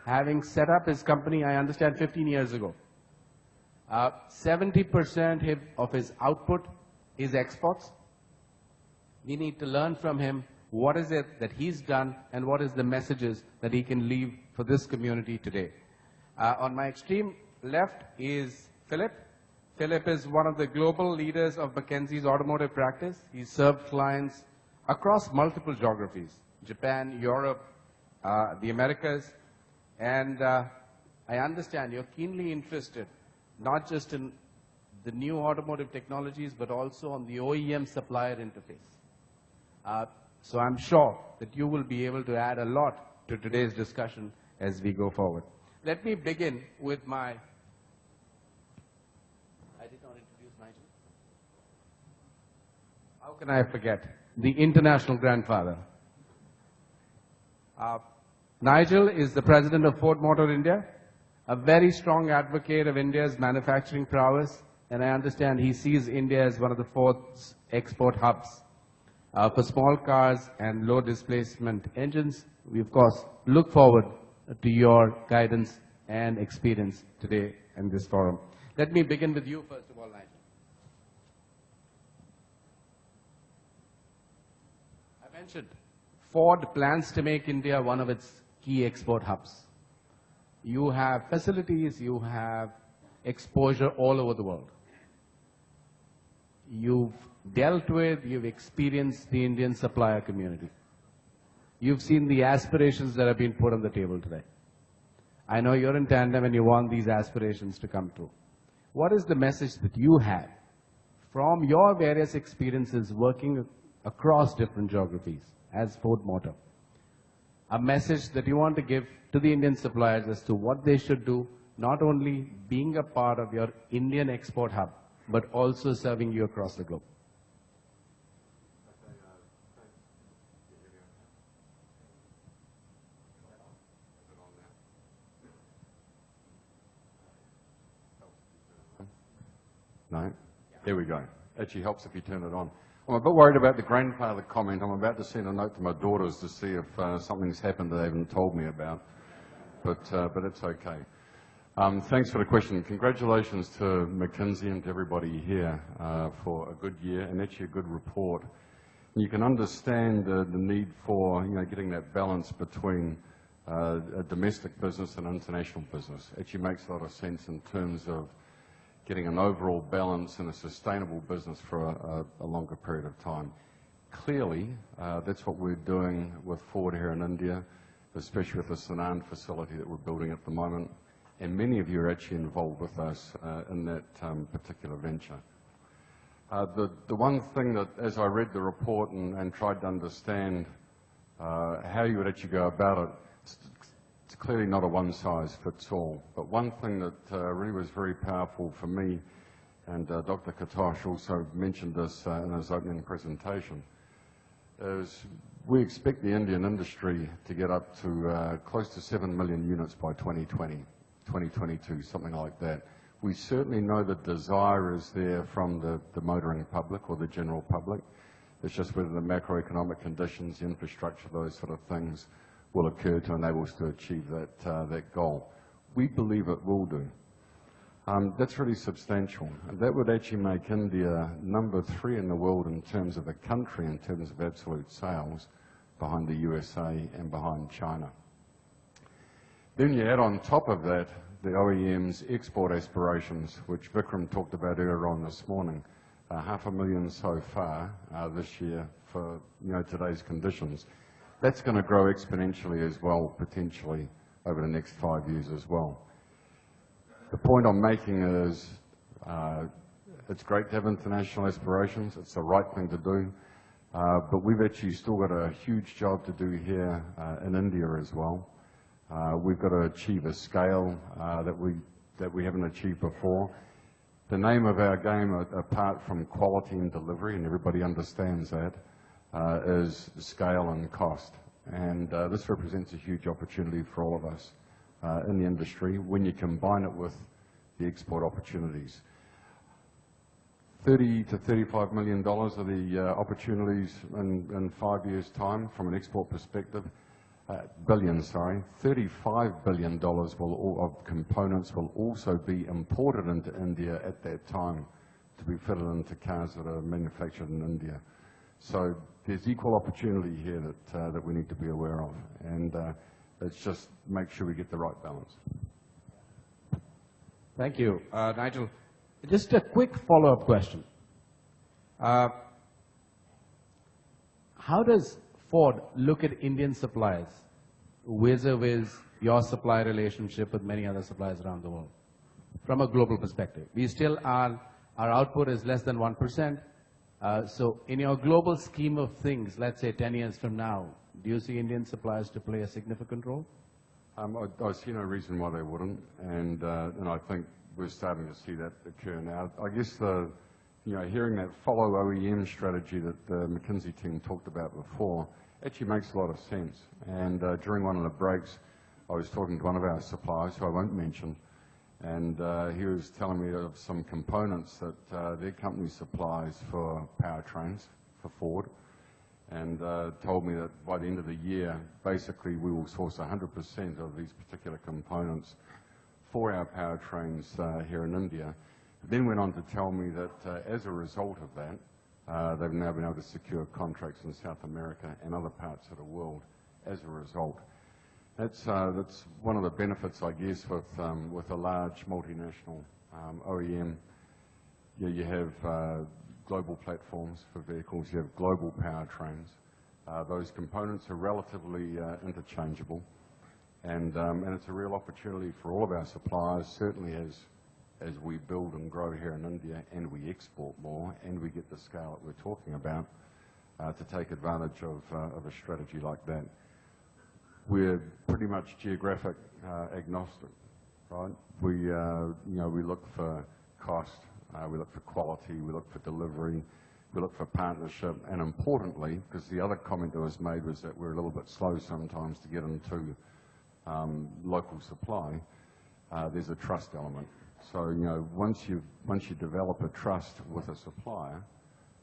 C: having set up his company, I understand, 15 years ago. 70% of his output is exports. We need to learn from him what is it that he's done and what is the messages that he can leave for this community today. On my extreme left is Philip. Philip is one of the global leaders of McKinsey's automotive practice. He's served clients across multiple geographies, Japan, Europe, the Americas, and I understand you're keenly interested not just in the new automotive technologies, but also on the OEM supplier interface. So I'm sure that you will be able to add a lot to today's discussion as we go forward. Let me begin with my, I did not introduce Nigel. How can I forget? The international grandfather. Nigel is the president of Ford Motor India, a very strong advocate of India's manufacturing prowess, and I understand he sees India as one of the Ford's export hubs. For small cars and low displacement engines, we of course look forward to your guidance and experience today in this forum. Let me begin with you first of all, Nigel. I mentioned Ford plans to make India one of its key export hubs. You have facilities, you have exposure all over the world. You've dealt with, you've experienced the Indian supplier community. You've seen the aspirations that have been put on the table today. I know you're in tandem and you want these aspirations to come true. What is the message that you have from your various experiences working across different geographies as Ford Motor? A message that you want to give to the Indian suppliers as to what they should do, not only being a part of your Indian export hub, but also serving you across the globe.
F: No? There we go. Actually helps if you turn it on. I'm a bit worried about the grandfather comment. I'm about to send a note to my daughters to see if something's happened that they haven't told me about. But it's okay. Thanks for the question. Congratulations to McKinsey and to everybody here for a good year and actually a good report. And you can understand the need for getting that balance between a domestic business and international business. Actually makes a lot of sense in terms of getting an overall balance and a sustainable business for a longer period of time. Clearly, that's what we're doing with Ford here in India, especially with the Sandhar facility that we're building at the moment. And many of you are actually involved with us in that particular venture. The one thing that, as I read the report and tried to understand how you would actually go about it, it's clearly not a one-size-fits-all. But one thing that really was very powerful for me, and Dr. Katoch also mentioned this in his opening presentation, is we expect the Indian industry to get up to close to 7 million units by 2020, 2022, something like that. We certainly know the desire is there from the motoring public or the general public. It's just whether the macroeconomic conditions, the infrastructure, those sort of things will occur to enable us to achieve that goal. We believe it will do. That's really substantial. And that would actually make India number 3 in the world in terms of a country, in terms of absolute sales, behind the USA and behind China. Then you add on top of that the OEM's export aspirations, which Vikram talked about earlier on this morning. 500,000 so far this year for today's conditions. That's going to grow exponentially as well, potentially, over the next 5 years as well. The point I'm making is it's great to have international aspirations. It's the right thing to do. But we've actually still got a huge job to do here in India as well. We've got to achieve a scale that we haven't achieved before. The name of our game, apart from quality and delivery, and everybody understands that, is scale and cost. And this represents a huge opportunity for all of us in the industry when you combine it with the export opportunities. $30 to $35 million are the opportunities in 5 years' time from an export perspective. $35 billion of components will also be imported into India at that time to be fitted into cars that are manufactured in India. So there's equal opportunity here that we need to be aware of, and let's just make sure we get the right balance.
C: Thank you, Nigel. Just a quick follow-up question. How does Ford look at Indian suppliers vis-a-vis your supply relationship with many other suppliers around the world from a global perspective? We still are, our output is less than 1%. So in your global scheme of things, let's say 10 years from now, do you see Indian suppliers to play a significant role?
F: I see no reason why they wouldn't, and I think we're starting to see that occur now. I guess hearing that follow OEM strategy that the McKinsey team talked about before actually makes a lot of sense. And during one of the breaks, I was talking to one of our suppliers, who I won't mention, and he was telling me of some components that their company supplies for powertrains for Ford, and told me that by the end of the year, basically we will source 100% of these particular components for our powertrains here in India. Then went on to tell me that as a result of that, they've now been able to secure contracts in South America and other parts of the world as a result. That's one of the benefits, I guess, with a large multinational OEM. You have global platforms for vehicles, you have global powertrains. Those components are relatively interchangeable, and it's a real opportunity for all of our suppliers, certainly as we build and grow here in India and we export more and we get the scale that we're talking about, to take advantage of a strategy like that. We're pretty much geographic agnostic, right? We look for cost, we look for quality, we look for delivery, we look for partnership, and importantly, because the other comment that was made was that we're a little bit slow sometimes to get into local supply, there's a trust element. So, once you develop a trust with a supplier,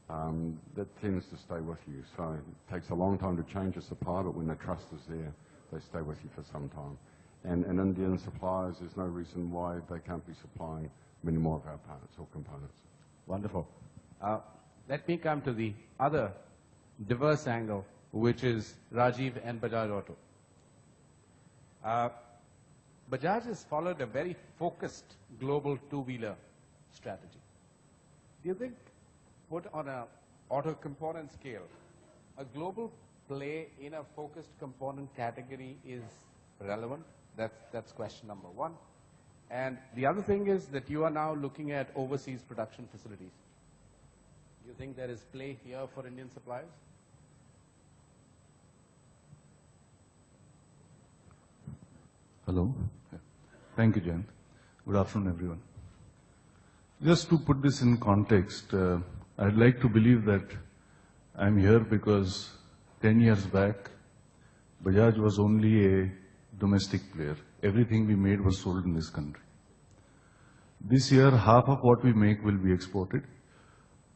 F: that tends to stay with you. So it takes a long time to change a supplier, but when the trust is there, they stay with you for some time. And Indian suppliers, there's no reason why they can't be supplying many more of our parts or components.
C: Wonderful. Let me come to the other diverse angle, which is Rajiv and Bajaj Auto. Bajaj has followed a very focused global two-wheeler strategy. Do you think, put on an auto component scale, a global play in a focused component category is relevant? That's question number one. And the other thing is that you are now looking at overseas production facilities. Do you think there is play here for Indian suppliers?
G: Hello. Thank you, Jayant. Good afternoon, everyone. Just to put this in context, I'd like to believe that I'm here because 10 years back, Bajaj was only a domestic player. Everything we made was sold in this country. This year, half of what we make will be exported.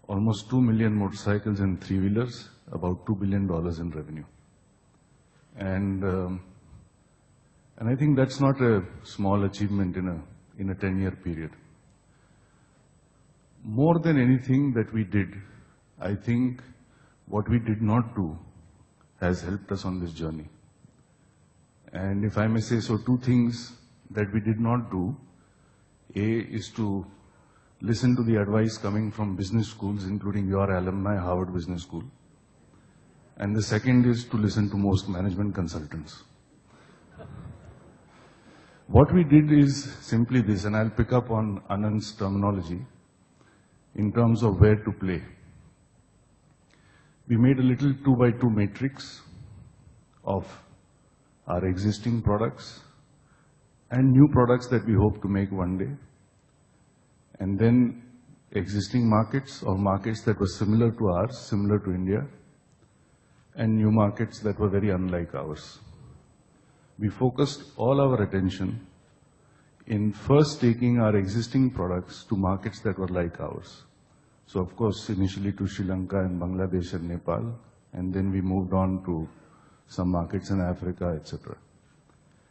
G: Almost 2 million motorcycles and three-wheelers, about $2 billion in revenue. And I think that's not a small achievement in a 10-year period. More than anything that we did, I think what we did not do has helped us on this journey. And if I may say so, two things that we did not do. A is to listen to the advice coming from business schools, including your alumni, Harvard Business School. And the second is to listen to most management consultants. What we did is simply this, and I'll pick up on Ananth's terminology in terms of where to play. We made a little 2x2 matrix of our existing products and new products that we hope to make one day, and then existing markets or markets that were similar to ours, similar to India, and new markets that were very unlike ours. We focused all our attention in first taking our existing products to markets that were like ours. So of course, initially to Sri Lanka and Bangladesh and Nepal, and then we moved on to some markets in Africa, etc.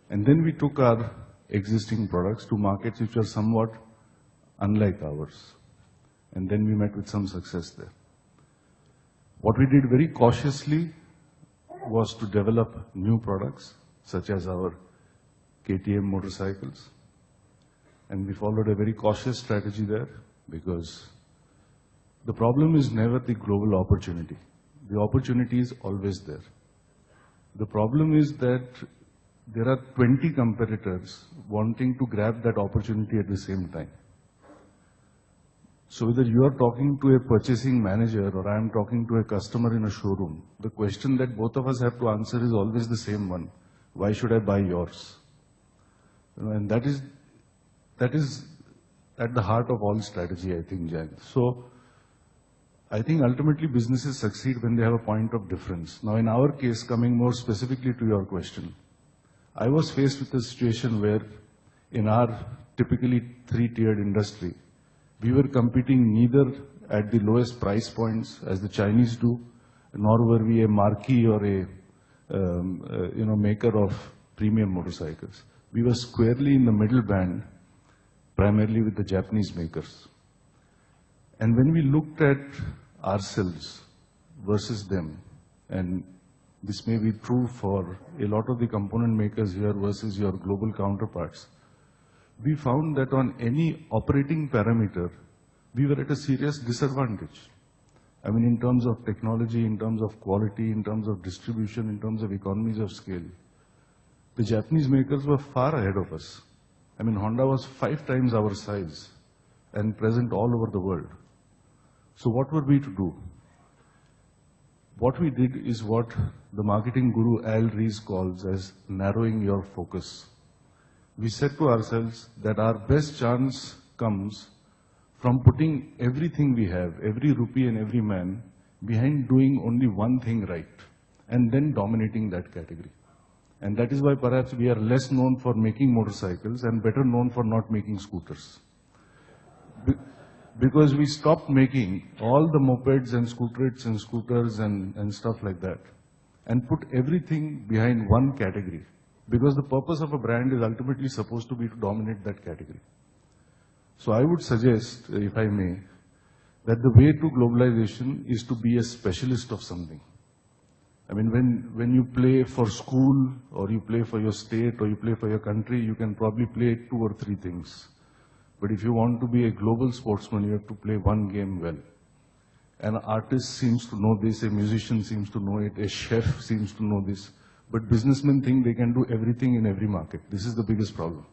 G: And then we took our existing products to markets which are somewhat unlike ours. And then we met with some success there. What we did very cautiously was to develop new products, such as our KTM motorcycles. And we followed a very cautious strategy there, because the problem is never the global opportunity. The opportunity is always there. The problem is that there are 20 competitors wanting to grab that opportunity at the same time. So whether you are talking to a purchasing manager or I am talking to a customer in a showroom, the question that both of us have to answer is always the same one. Why should I buy yours? And that is at the heart of all strategy, I think, Jayant. So I think ultimately businesses succeed when they have a point of difference. Now in our case, coming more specifically to your question, I was faced with a situation where in our typically three-tiered industry, we were competing neither at the lowest price points as the Chinese do, nor were we a marquee or a maker of premium motorcycles. We were squarely in the middle band, primarily with the Japanese makers. And when we looked at ourselves versus them, and this may be true for a lot of the component makers here versus your global counterparts, we found that on any operating parameter, we were at a serious disadvantage. I mean, in terms of technology, in terms of quality, in terms of distribution, in terms of economies of scale, the Japanese makers were far ahead of us. I mean, Honda was 5 times our size and present all over the world. So what were we to do? What we did is what the marketing guru Al Ries calls as narrowing your focus. We said to ourselves that our best chance comes from putting everything we have, every rupee and every man, behind doing only one thing right, and then dominating that category. And that is why perhaps we are less known for making motorcycles and better known for not making scooters. Because we stopped making all the mopeds and scooterets and scooters and stuff like that, and put everything behind one category. Because the purpose of a brand is ultimately supposed to be to dominate that category. So I would suggest, if I may, that the way to globalization is to be a specialist of something. I mean, when you play for school, or you play for your state, or you play for your country, you can probably play 2 or 3 things. But if you want to be a global sportsman, you have to play one game well. An artist seems to know this, a musician seems to know it, a chef seems to know this. But businessmen think they can do everything in every market. This is the biggest problem.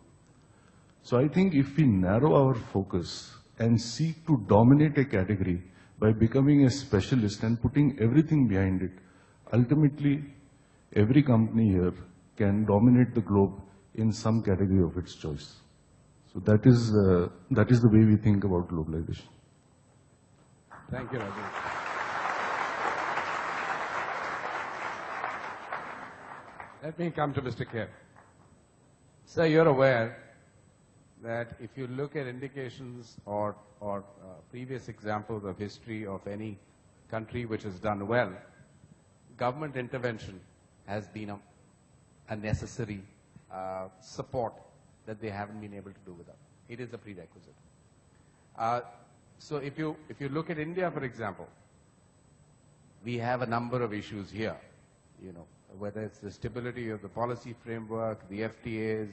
G: So I think if we narrow our focus and seek to dominate a category by becoming a specialist and putting everything behind it, ultimately every company here can dominate the globe in some category of its choice. So that is the way we think about globalization.
C: Thank you, Rajeev. Let me come to Mr. Kher. Sir, you're aware that if you look at indications or previous examples of history of any country which has done well, government intervention has been a necessary support that they haven't been able to do without. It is a prerequisite. So if you look at India, for example, we have a number of issues here, you know, whether it's the stability of the policy framework, the FTAs,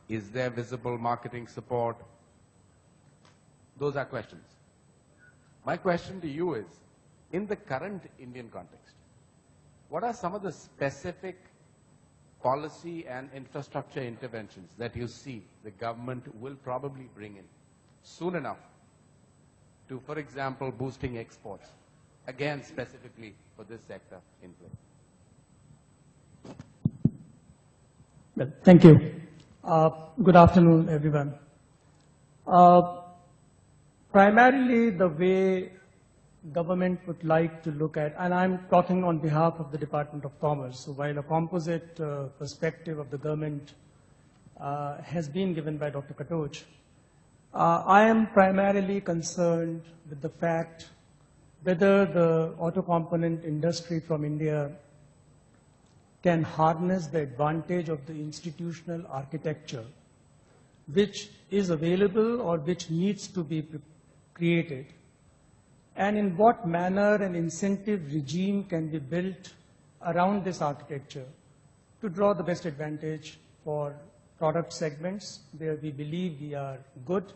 C: is there visible marketing support? Those are questions. My question to you is, in the current Indian context, what are some of the specific policy and infrastructure interventions that you see the government will probably bring in soon enough to, for example, boosting exports, again specifically for this sector in play?
H: Well, thank you. Good afternoon, everyone. Primarily, the way government would like to look at, and I'm talking on behalf of the Department of Commerce, so while a composite perspective of the government has been given by Dr. Katoch, I am primarily concerned with the fact whether the auto component industry from India can harness the advantage of the institutional architecture which is available or which needs to be created, and in what manner an incentive regime can be built around this architecture to draw the best advantage for product segments where we believe we are good,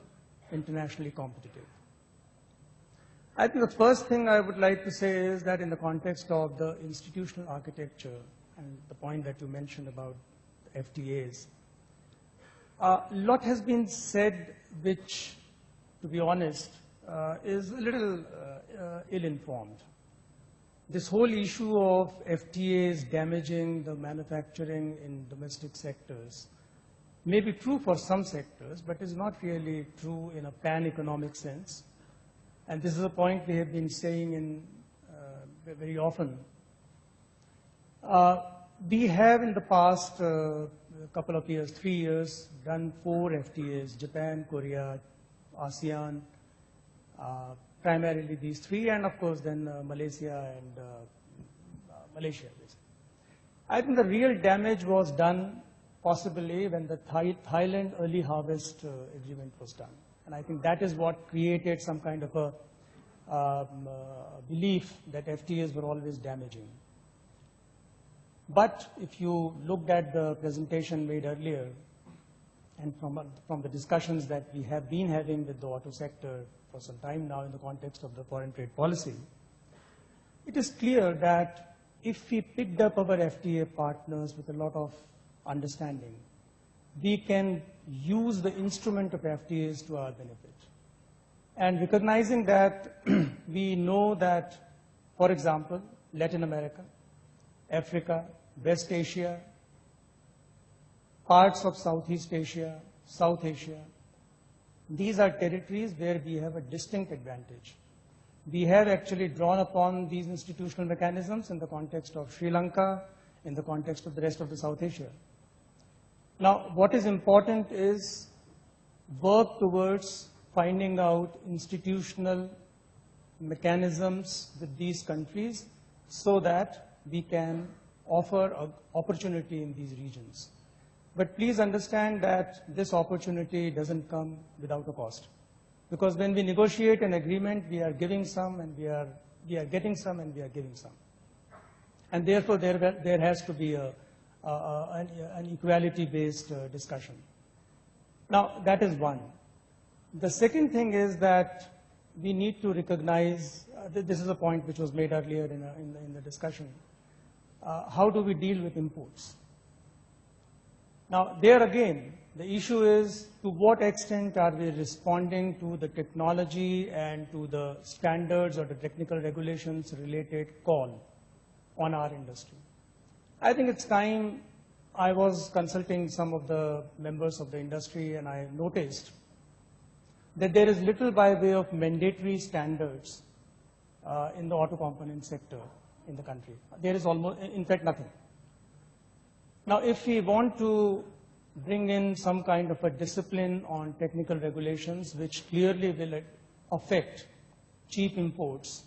H: internationally competitive. I think the first thing I would like to say is that in the context of the institutional architecture and the point that you mentioned about FTAs, a lot has been said which, to be honest, is a little ill-informed. This whole issue of FTAs damaging the manufacturing in domestic sectors may be true for some sectors, but is not really true in a pan-economic sense. And this is a point we have been saying very often. We have in the past couple of years, 3 years, done 4 FTAs, Japan, Korea, ASEAN, primarily these 3, and of course then Malaysia and Malaysia. I think the real damage was done possibly when the Thailand early harvest agreement was done. And I think that is what created some kind of a belief that FTAs were always damaging. But if you looked at the presentation made earlier, and from the discussions that we have been having with the auto sector for some time now in the context of the foreign trade policy, it is clear that if we picked up our FTA partners with a lot of understanding, we can use the instrument of FTAs to our benefit. And recognizing that we know that, for example, Latin America, Africa, West Asia, parts of Southeast Asia, South Asia, these are territories where we have a distinct advantage. We have actually drawn upon these institutional mechanisms in the context of Sri Lanka, in the context of the rest of the South Asia. Now, what is important is work towards finding out institutional mechanisms with these countries so that we can offer an opportunity in these regions. But please understand that this opportunity doesn't come without a cost. Because when we negotiate an agreement, we are giving some and we are getting some and we are giving some. And therefore, there has to be an equality-based discussion. Now, that is one. The second thing is that we need to recognize, this is a point which was made earlier in the discussion, how do we deal with imports? Now, there again, the issue is to what extent are we responding to the technology and to the standards or the technical regulations related call on our industry. I think it's time. I was consulting some of the members of the industry and I noticed that there is little by way of mandatory standards in the auto component sector in the country. There is almost, in fact, nothing. Now, if we want to bring in some kind of a discipline on technical regulations which clearly will affect cheap imports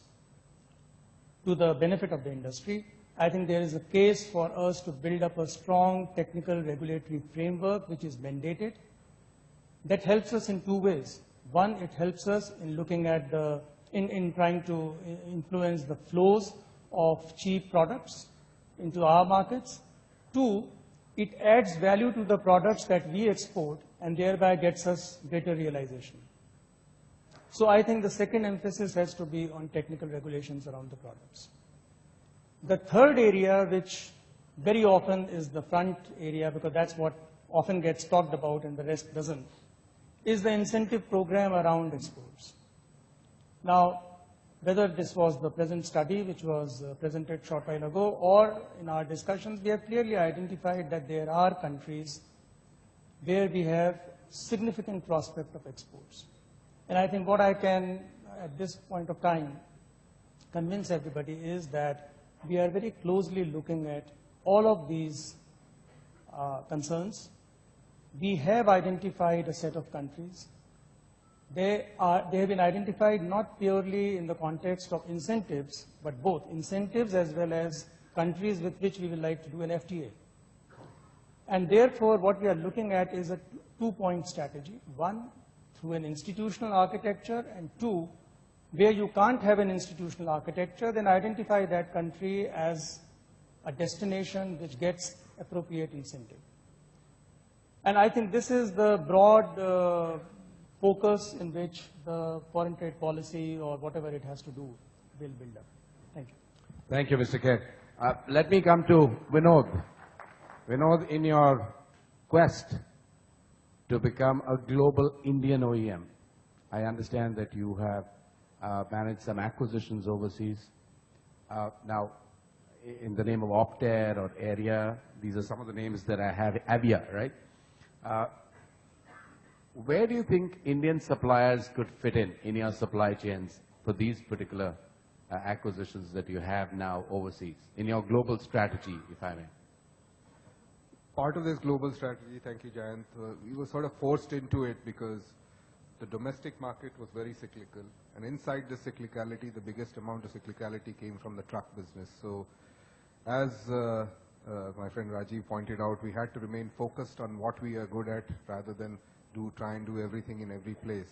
H: to the benefit of the industry, I think there is a case for us to build up a strong technical regulatory framework which is mandated. That helps us in two ways. One, it helps us in looking at in trying to influence the flows of cheap products into our markets. Two, it adds value to the products that we export and thereby gets us greater realization. So I think the second emphasis has to be on technical regulations around the products. The third area, which very often is the front area because that's what often gets talked about and the rest doesn't, is the incentive program around exports. Now, whether this was the present study which was presented short while ago or in our discussions, we have clearly identified that there are countries where we have significant prospect of exports. And I think what I can, at this point of time, convince everybody is that we are very closely looking at all of these concerns. We have identified a set of countries. They have been identified not purely in the context of incentives, but both incentives as well as countries with which we would like to do an FTA. And therefore, what we are looking at is a two-point strategy. One, through an institutional architecture, and two, where you can't have an institutional architecture, then identify that country as a destination which gets appropriate incentive. And I think this is the broad focus in which the foreign trade policy or whatever it has to do will build up. Thank you.
C: Thank you, Mr. Kher. Let me come to Vinod. Vinod, in your quest to become a global Indian OEM, I understand that you have managed some acquisitions overseas. Now, in the name of Optare or Area, these are some of the names that I have, Avia, right? Where do you think Indian suppliers could fit in your supply chains for these particular acquisitions that you have now overseas, in your global strategy, if I may?
I: Part of this global strategy, thank you, Jayant, we were sort of forced into it because the domestic market was very cyclical. And inside the cyclicality, the biggest amount of cyclicality came from the truck business. So as my friend Rajiv pointed out, we had to remain focused on what we are good at rather than try and do everything in every place.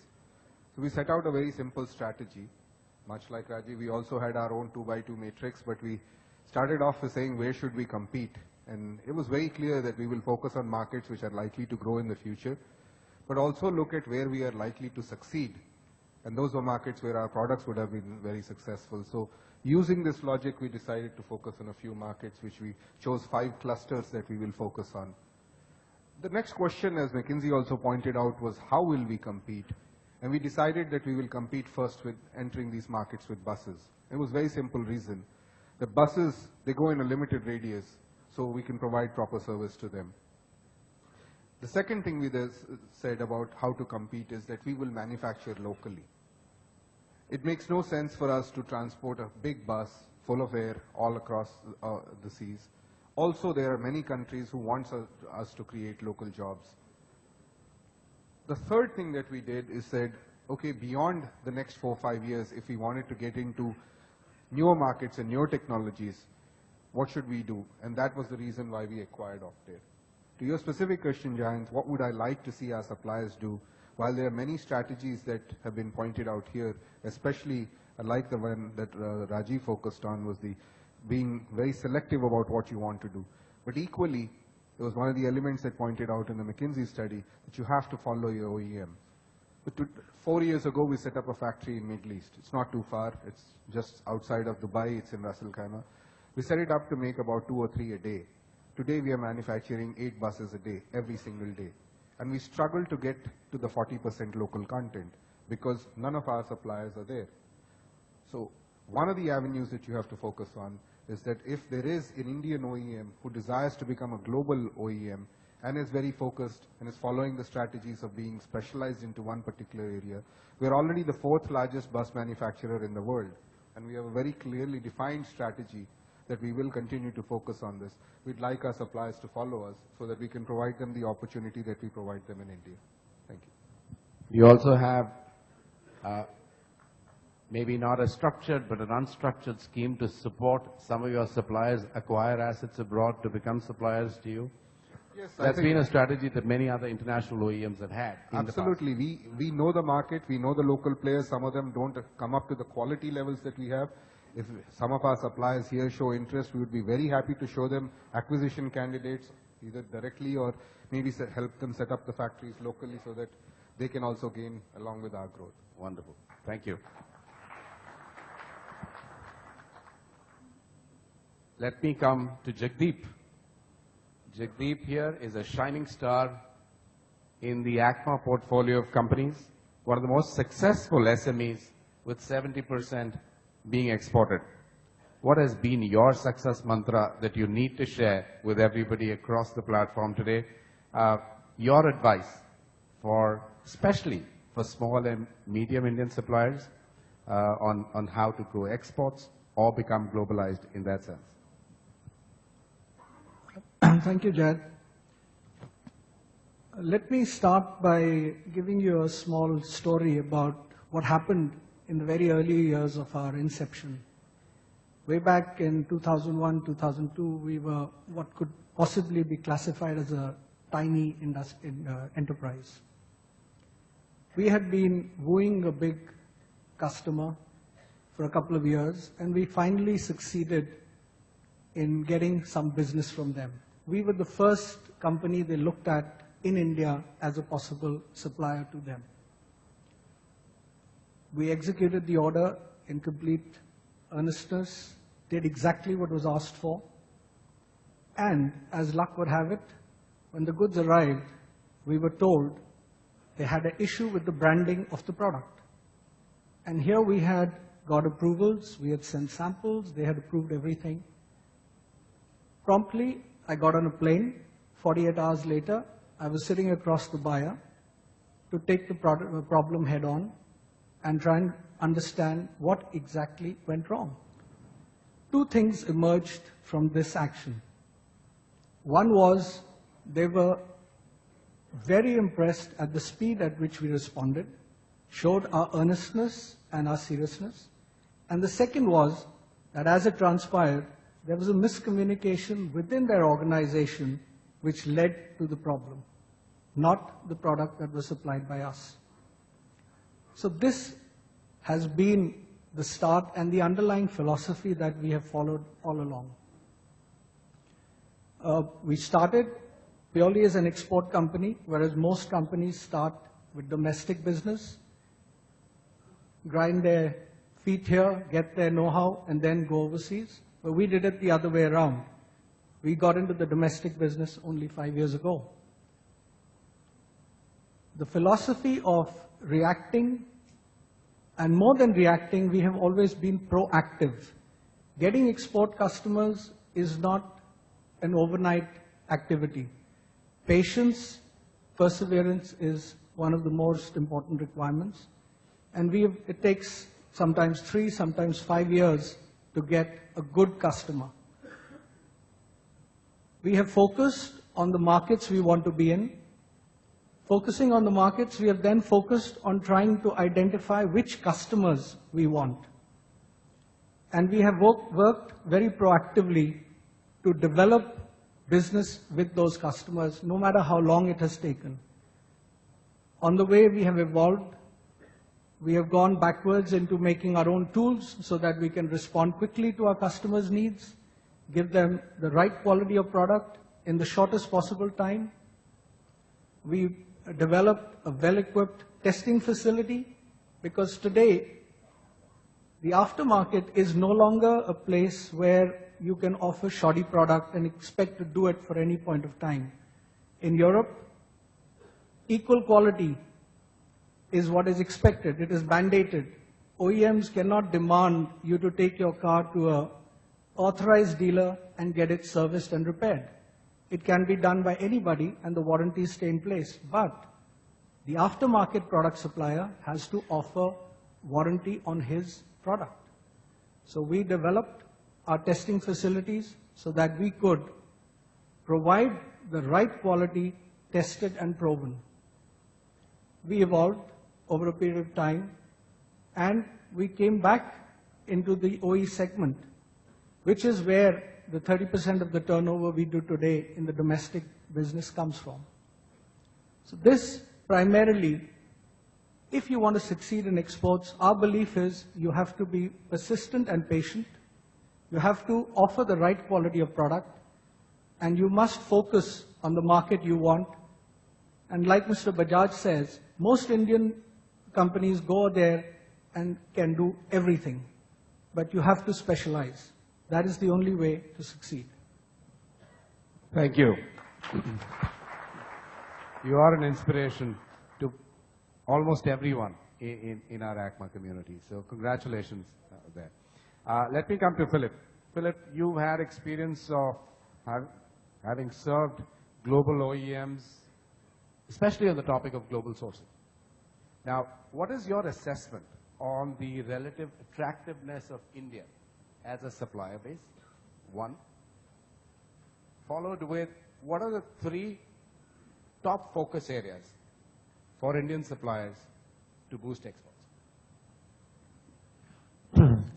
I: So we set out a very simple strategy. Much like Rajiv, we also had our own 2x2 matrix, but we started off with saying where should we compete. And it was very clear that we will focus on markets which are likely to grow in the future, but also look at where we are likely to succeed. And those were markets where our products would have been very successful. So using this logic, we decided to focus on a few markets, which we chose 5 clusters that we will focus on. The next question, as McKinsey also pointed out, was how will we compete? And we decided that we will compete first with entering these markets with buses. It was a very simple reason. The buses, they go in a limited radius, so we can provide proper service to them. The second thing we said about how to compete is that we will manufacture locally. It makes no sense for us to transport a big bus full of air all across the seas. Also, there are many countries who want us to create local jobs. The third thing that we did is said, okay, beyond the next 4 or 5 years, if we wanted to get into newer markets and newer technologies, what should we do? And that was the reason why we acquired Optare. To your specific question, Jayant, what would I like to see our suppliers do? While there are many strategies that have been pointed out here, especially I like the one that Rajiv focused on, was the being very selective about what you want to do. But equally, It was one of the elements that pointed out in the McKinsey study that you have to follow your OEM. But 4 years ago, we set up a factory in Middle East. It's not too far. It's just outside of Dubai. It's in Ras Al Khaimah. We set it up to make about 2 or 3 a day. Today, we are manufacturing 8 buses a day, every single day. And we struggle to get to the 40% local content because none of our suppliers are there. So one of the avenues that you have to focus on is that if there is an Indian OEM who desires to become a global OEM and is very focused and is following the strategies of being specialized into one particular area, we're already the 4th largest bus manufacturer in the world. And we have a very clearly defined strategy that we will continue to focus on this. We'd like our suppliers to follow us so that we can provide them the opportunity that we provide them in India. Thank you.
C: You also have maybe not a structured but an unstructured scheme to support some of your suppliers acquire assets abroad to become suppliers to you?
I: Yes,
C: that's been a strategy that many other international OEMs have had.
I: Absolutely. We know the market, we know the local players. Some of them don't come up to the quality levels that we have. If some of our suppliers here show interest, we would be very happy to show them acquisition candidates, either directly or maybe help them set up the factories locally so that they can also gain along with our growth.
C: Wonderful. Thank you. Let me come to Jagdeep. Jagdeep here is a shining star in the ACMA portfolio of companies, one of the most successful SMEs with 70% being exported. What has been your success mantra that you need to share with everybody across the platform today? Your advice for, especially for small and medium Indian suppliers on how to grow exports or become globalized in that sense.
H: Thank you, Jayant. Let me start by giving you a small story about what happened in the very early years of our inception. Way back in 2001, 2002, we were what could possibly be classified as a tiny enterprise. We had been wooing a big customer for a couple of years, and we finally succeeded in getting some business from them. We were the first company they looked at in India as a possible supplier to them. We executed the order in complete earnestness, did exactly what was asked for, and as luck would have it, when the goods arrived, we were told they had an issue with the branding of the product. And here we had got approvals, we had sent samples, they had approved everything. Promptly, I got on a plane. 48 hours later, I was sitting across the buyer to take the problem head on and try and understand what exactly went wrong. Two things emerged from this action. One was they were very impressed at the speed at which we responded, showed our earnestness and our seriousness. And the second was that as it transpired, there was a miscommunication within their organization which led to the problem, not the product that was supplied by us. So this has been the start and the underlying philosophy that we have followed all along. We started purely as an export company, whereas most companies start with domestic business, grind their feet here, get their know-how, and then go overseas. But we did it the other way around. We got into the domestic business only 5 years ago. The philosophy of reacting, and more than reacting, we have always been proactive. Getting export customers is not an overnight activity. Patience, perseverance is one of the most important requirements. And it takes sometimes 3, sometimes 5 years to get a good customer. We have focused on the markets we want to be in. Focusing on the markets, we have then focused on trying to identify which customers we want. And we have worked very proactively to develop business with those customers, no matter how long it has taken. On the way, we have evolved. We have gone backwards into making our own tools so that we can respond quickly to our customers' needs, give them the right quality of product, in the shortest possible time. We developed a well-equipped testing facility, because today the aftermarket is no longer a place where you can offer shoddy product and expect to do it for any point of time. In Europe, equal quality is what is expected. It is mandated. OEMs cannot demand you to take your car to an authorized dealer and get it serviced and repaired. It can be done by anybody and the warranties stay in place. But the aftermarket product supplier has to offer warranty on his product. So we developed our testing facilities so that we could provide the right quality, tested and proven. We evolved over a period of time, and we came back into the OE segment, which is where the 30% of the turnover we do today in the domestic business comes from. So this primarily, if you want to succeed in exports, our belief is you have to be persistent and patient. You have to offer the right quality of product, and you must focus on the market you want. And like Mr. Bajaj says, most Indian companies go there and can do everything, but you have to specialize. That is the only way to succeed.
C: Thank you. You are an inspiration to almost everyone in our ACMA community. So congratulations there. Let me come to Philip. Philip, you've had experience of having served global OEMs, especially on the topic of global sourcing. Now, what is your assessment on the relative attractiveness of India as a supplier base? One. Followed with, what are the 3 top focus areas for Indian suppliers to boost exports?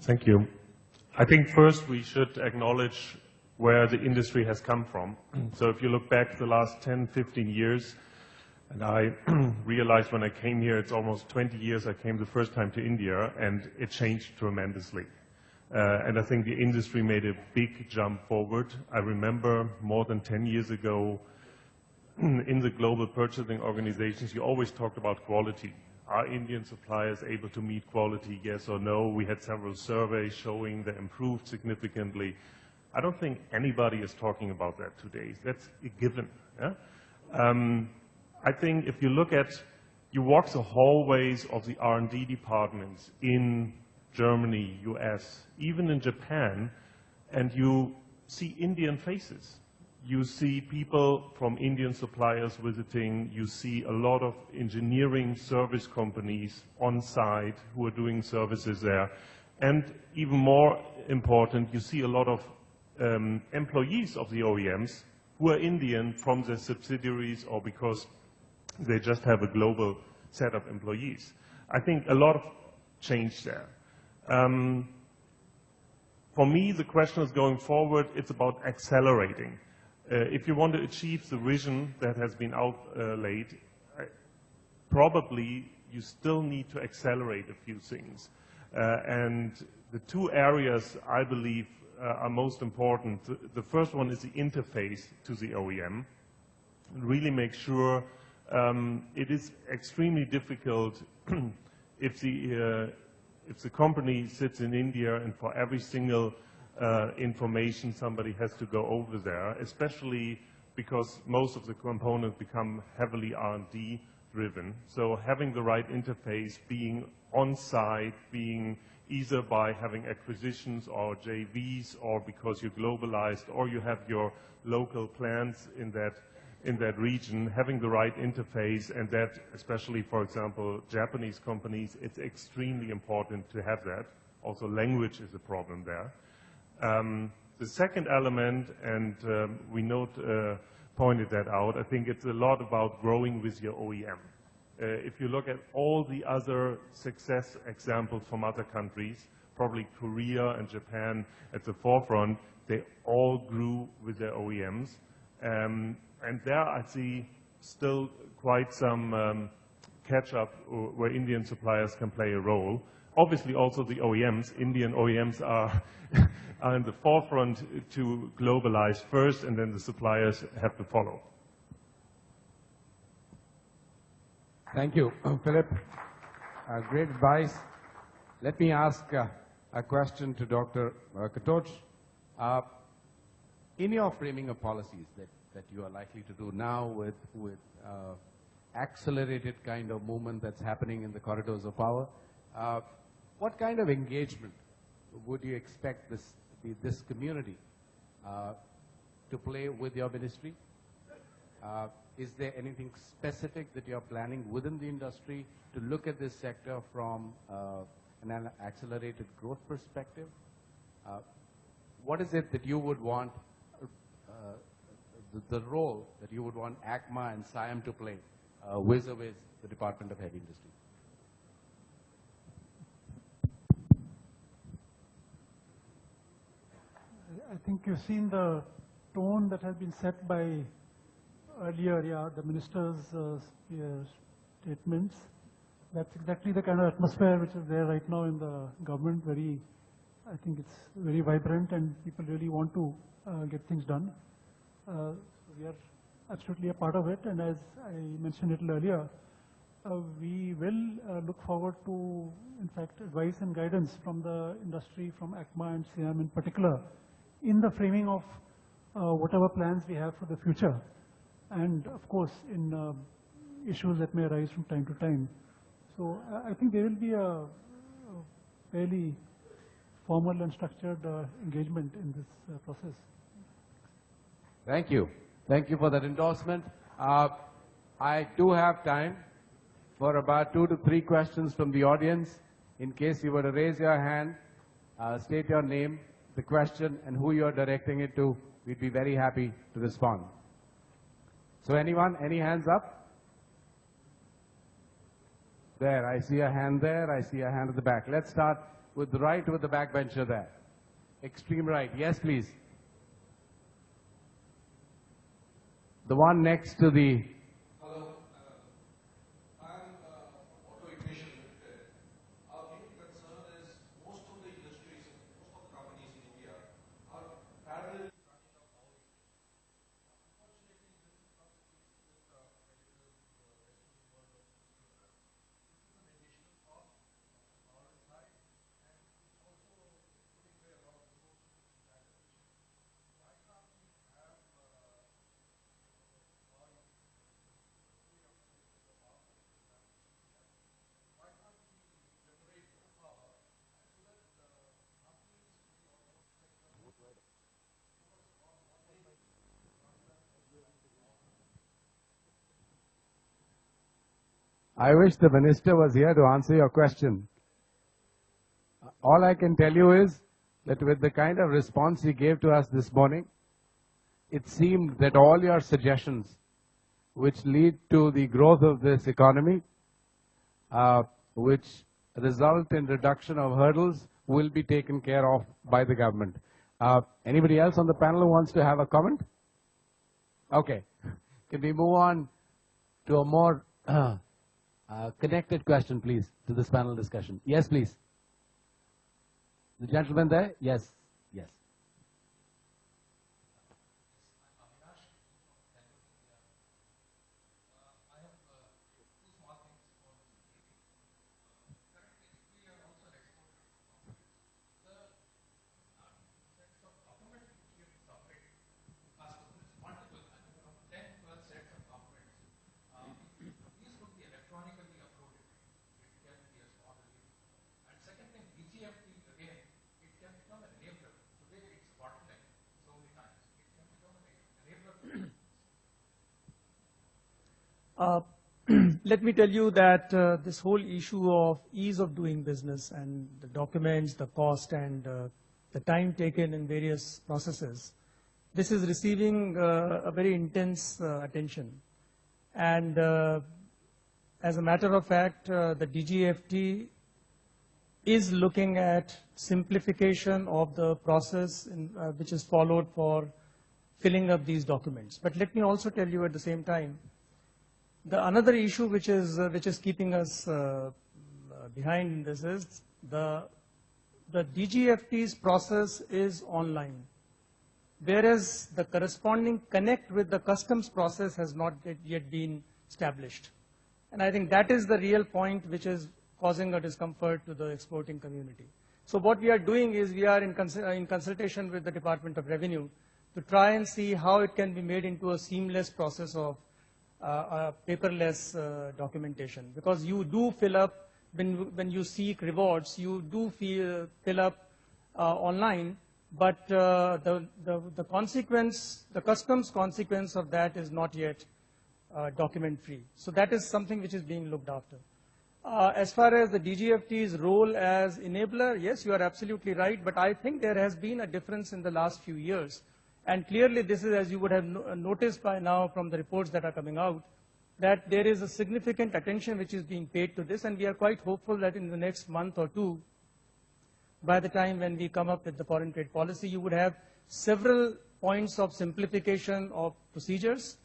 J: Thank you. I think first we should acknowledge where the industry has come from. So if you look back the last 10, 15 years, and I realized when I came here, it's almost 20 years I came the first time to India, and it changed tremendously. And I think the industry made a big jump forward. I remember more than 10 years ago, in the global purchasing organizations, you always talked about quality. Are Indian suppliers able to meet quality, yes or no? We had several surveys showing they improved significantly. I don't think anybody is talking about that today. That's a given. Yeah? I think if you look at, you walk the hallways of the R&D departments in Germany, US, even in Japan, and you see Indian faces. You see people from Indian suppliers visiting. You see a lot of engineering service companies on site who are doing services there. And even more important, you see a lot of employees of the OEMs who are Indian from their subsidiaries or because they just have a global set of employees. I think a lot of change there. For me, the question is going forward, it's about accelerating. If you want to achieve the vision that has been outlaid, probably you still need to accelerate a few things. And the 2 areas I believe are most important. The first one is the interface to the OEM. Really make sure it is extremely difficult if the company sits in India and for every single information somebody has to go over there, especially because most of the components become heavily R&D driven. So having the right interface, being on site, being either by having acquisitions or JVs or because you're globalized or you have your local plants in that region, having the right interface, and that especially, for example, Japanese companies, it's extremely important to have that. Also language is a problem there. The second element, and Vinod pointed that out, I think it's a lot about growing with your OEM. If you look at all the other success examples from other countries, probably Korea and Japan at the forefront, they all grew with their OEMs. And there I see still quite some catch-up where Indian suppliers can play a role. Obviously also the OEMs, Indian OEMs are are in the forefront to globalize first, and then the suppliers have to follow.
C: Thank you, Philip. Great advice. Let me ask a question to Dr. Katoch. In your framing of policies that you are likely to do now with accelerated kind of movement that's happening in the corridors of power, what kind of engagement would you expect this community to play with your ministry? Is there anything specific that you're planning within the industry to look at this sector from an accelerated growth perspective? What is it that you would want, the role that you would want ACMA and SIAM to play vis-a-vis the Department of Heavy Industry?
B: I think you've seen the tone that has been set by earlier, the minister's statements. That's exactly the kind of atmosphere which is there right now in the government. I think it's very vibrant and people really want to get things done. We are absolutely a part of it, and as I mentioned a little earlier, we will look forward to, in fact, advice and guidance from the industry, from ACMA and SIAM in particular, in the framing of whatever plans we have for the future. And of course, in issues that may arise from time to time. So I think there will be a fairly formal and structured engagement in this process.
C: Thank you. Thank you for that endorsement. I do have time for about 2 to 3 questions from the audience. In case you were to raise your hand, state your name, the question, and who you're directing it to, we'd be very happy to respond. So anyone, any hands up? There, I see a hand there, I see a hand at the back. Let's start with the right, with the backbencher there. Extreme right, yes please. The one next to the...
K: Hello, I'm Auto Ignition Limited. Our main concern is most of the industries, most of the companies in India are parallel.
C: I wish the minister was here to answer your question. All I can tell you is that with the kind of response he gave to us this morning, it seemed that all your suggestions which lead to the growth of this economy, which result in reduction of hurdles, will be taken care of by the government. Anybody else on the panel who wants to have a comment? Okay. Can we move on to a more connected question, please, to this panel discussion? Yes, please. The gentleman there? Yes. Yes.
H: Let me tell you that this whole issue of ease of doing business and the documents, the cost, and the time taken in various processes, this is receiving a very intense attention. And as a matter of fact, the DGFT is looking at simplification of the process which is followed for filling up these documents. But let me also tell you at the same time, another issue which is keeping us behind in this is the the DGFT's process is online, whereas the corresponding connect with the customs process has not yet been established. And I think that is the real point which is causing a discomfort to the exporting community. So what we are doing is we are in consultation with the Department of Revenue to try and see how it can be made into a seamless process of paperless documentation. Because you do fill up, when you seek rewards, you do fill up online, but the consequence, the customs consequence of that is not yet document free. So that is something which is being looked after. As far as the DGFT's role as enabler, yes, you are absolutely right, but I think there has been a difference in the last few years. And clearly this is, as you would have noticed by now from the reports that are coming out, that there is a significant attention which is being paid to this, and we are quite hopeful that in the next month or two, by the time when we come up with the foreign trade policy, you would have several points of simplification of procedures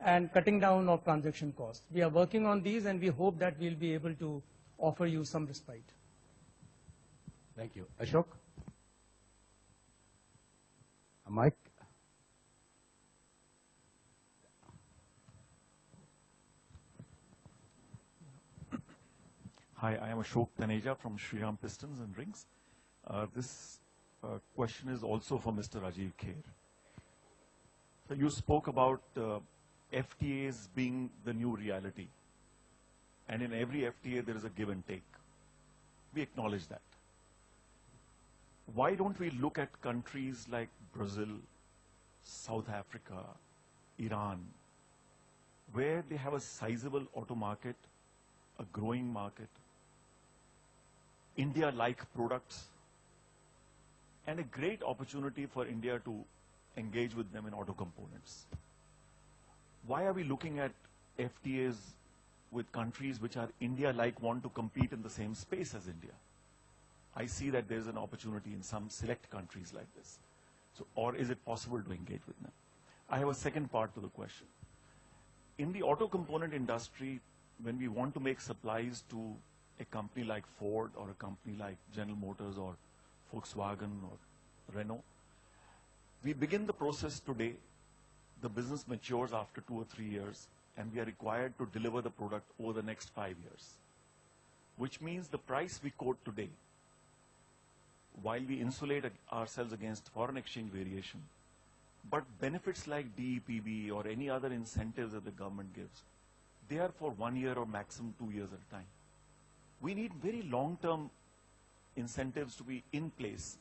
H: and cutting down of transaction costs. We are working on these, and we hope that we'll be able to offer you some respite.
C: Thank you. Ashok? A mic?
L: Hi, I am Ashok Taneja from Shriram Pistons and Rings. This question is also for Mr. Rajiv Kher. So you spoke about FTAs being the new reality. And in every FTA, there is a give and take. We acknowledge that. Why don't we look at countries like Brazil, South Africa, Iran, where they have a sizable auto market, a growing market, India-like products, and a great opportunity for India to engage with them in auto components. Why are we looking at FTAs with countries which are India-like, want to compete in the same space as India? I see that there's an opportunity in some select countries like this. So, or is it possible to engage with them? I have a second part to the question. In the auto component industry, when we want to make supplies to a company like Ford or a company like General Motors or Volkswagen or Renault, we begin the process today. The business matures after 2 or 3 years, and we are required to deliver the product over the next 5 years, which means the price we quote today, while we insulate ourselves against foreign exchange variation, but benefits like DEPB or any other incentives that the government gives, they are for 1 year or maximum 2 years at a time. We need very long-term incentives to be in place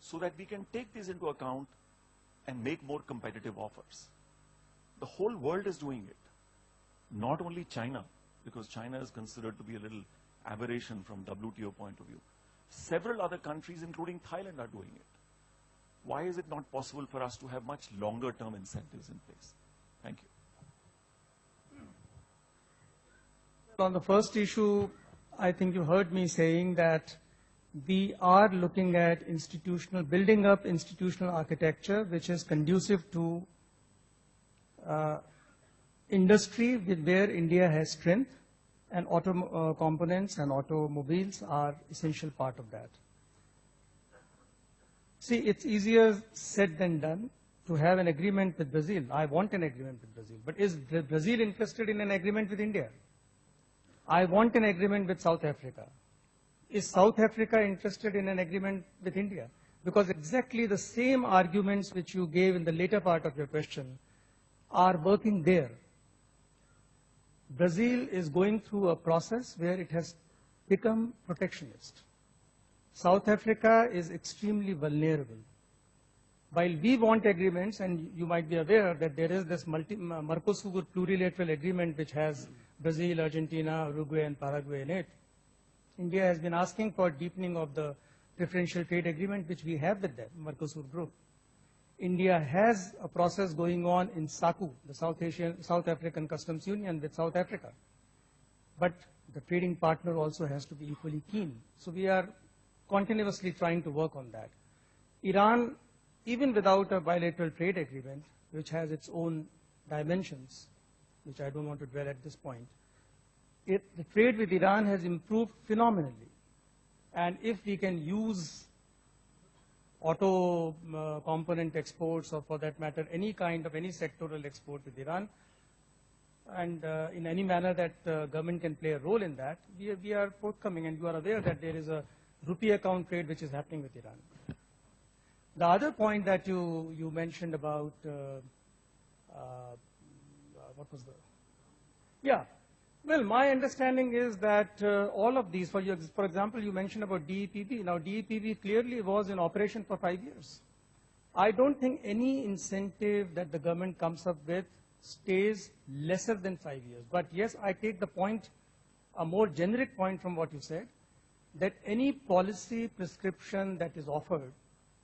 L: so that we can take these into account and make more competitive offers. The whole world is doing it, not only China, because China is considered to be a little aberration from WTO point of view. Several other countries, including Thailand, are doing it. Why is it not possible for us to have much longer-term incentives in place? Thank you.
H: On the first issue, I think you heard me saying that we are looking at building up institutional architecture which is conducive to industry where India has strength, and auto components and automobiles are essential part of that. See, it's easier said than done to have an agreement with Brazil. I want an agreement with Brazil, but is Brazil interested in an agreement with India? I want an agreement with South Africa. Is South Africa interested in an agreement with India? Because exactly the same arguments which you gave in the later part of your question are working there. Brazil is going through a process where it has become protectionist. South Africa is extremely vulnerable. While we want agreements, and you might be aware that there is this Mercosur plurilateral agreement which has Brazil, Argentina, Uruguay, and Paraguay in it, India has been asking for deepening of the preferential trade agreement which we have with the Mercosur group. India has a process going on in SACU, the South African Customs Union with South Africa. But the trading partner also has to be equally keen. So we are continuously trying to work on that. Iran, even without a bilateral trade agreement, which has its own dimensions, which I don't want to dwell at this point, the trade with Iran has improved phenomenally. And if we can use auto component exports, or for that matter, any kind of any sectoral export with Iran. And in any manner that government can play a role in that, we are forthcoming, and you are aware that there is a rupee account trade which is happening with Iran. The other point that you mentioned about, what was the, yeah, well, my understanding is that all of these, for example, you mentioned about DEPB. Now, DEPB clearly was in operation for 5 years. I don't think any incentive that the government comes up with stays lesser than 5 years. But yes, I take the point, a more generic point from what you said, that any policy prescription that is offered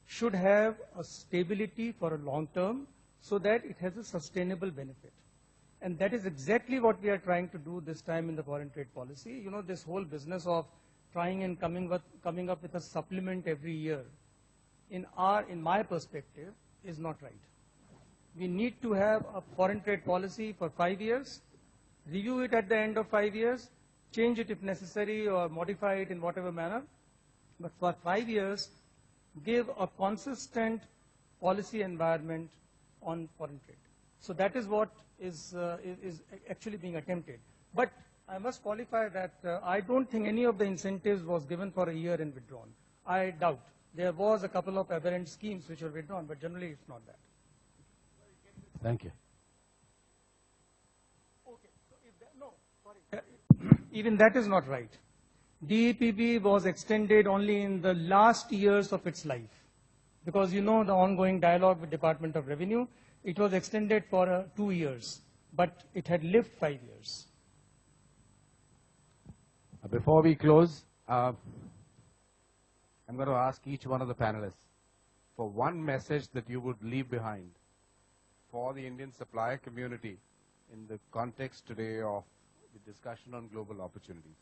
H: should have a stability for a long term so that it has a sustainable benefit. And that is exactly what we are trying to do this time in the foreign trade policy. You know, this whole business of trying and coming up with a supplement every year, in my perspective, is not right. We need to have a foreign trade policy for 5 years, review it at the end of 5 years, change it if necessary or modify it in whatever manner. But for 5 years, give a consistent policy environment on foreign trade. So that is what is actually being attempted. But I must qualify that I don't think any of the incentives was given for a year and withdrawn. I doubt. There was a couple of aberrant schemes which were withdrawn, but generally it's not that.
C: Thank you.
H: Okay, so if that, no, sorry. Even that is not right. DEPB was extended only in the last years of its life. Because you know the ongoing dialogue with Department of Revenue, it was extended for 2 years, but it had lived 5 years.
C: Before we close, I'm going to ask each one of the panelists for one message that you would leave behind for the Indian supplier community in the context today of the discussion on global opportunities.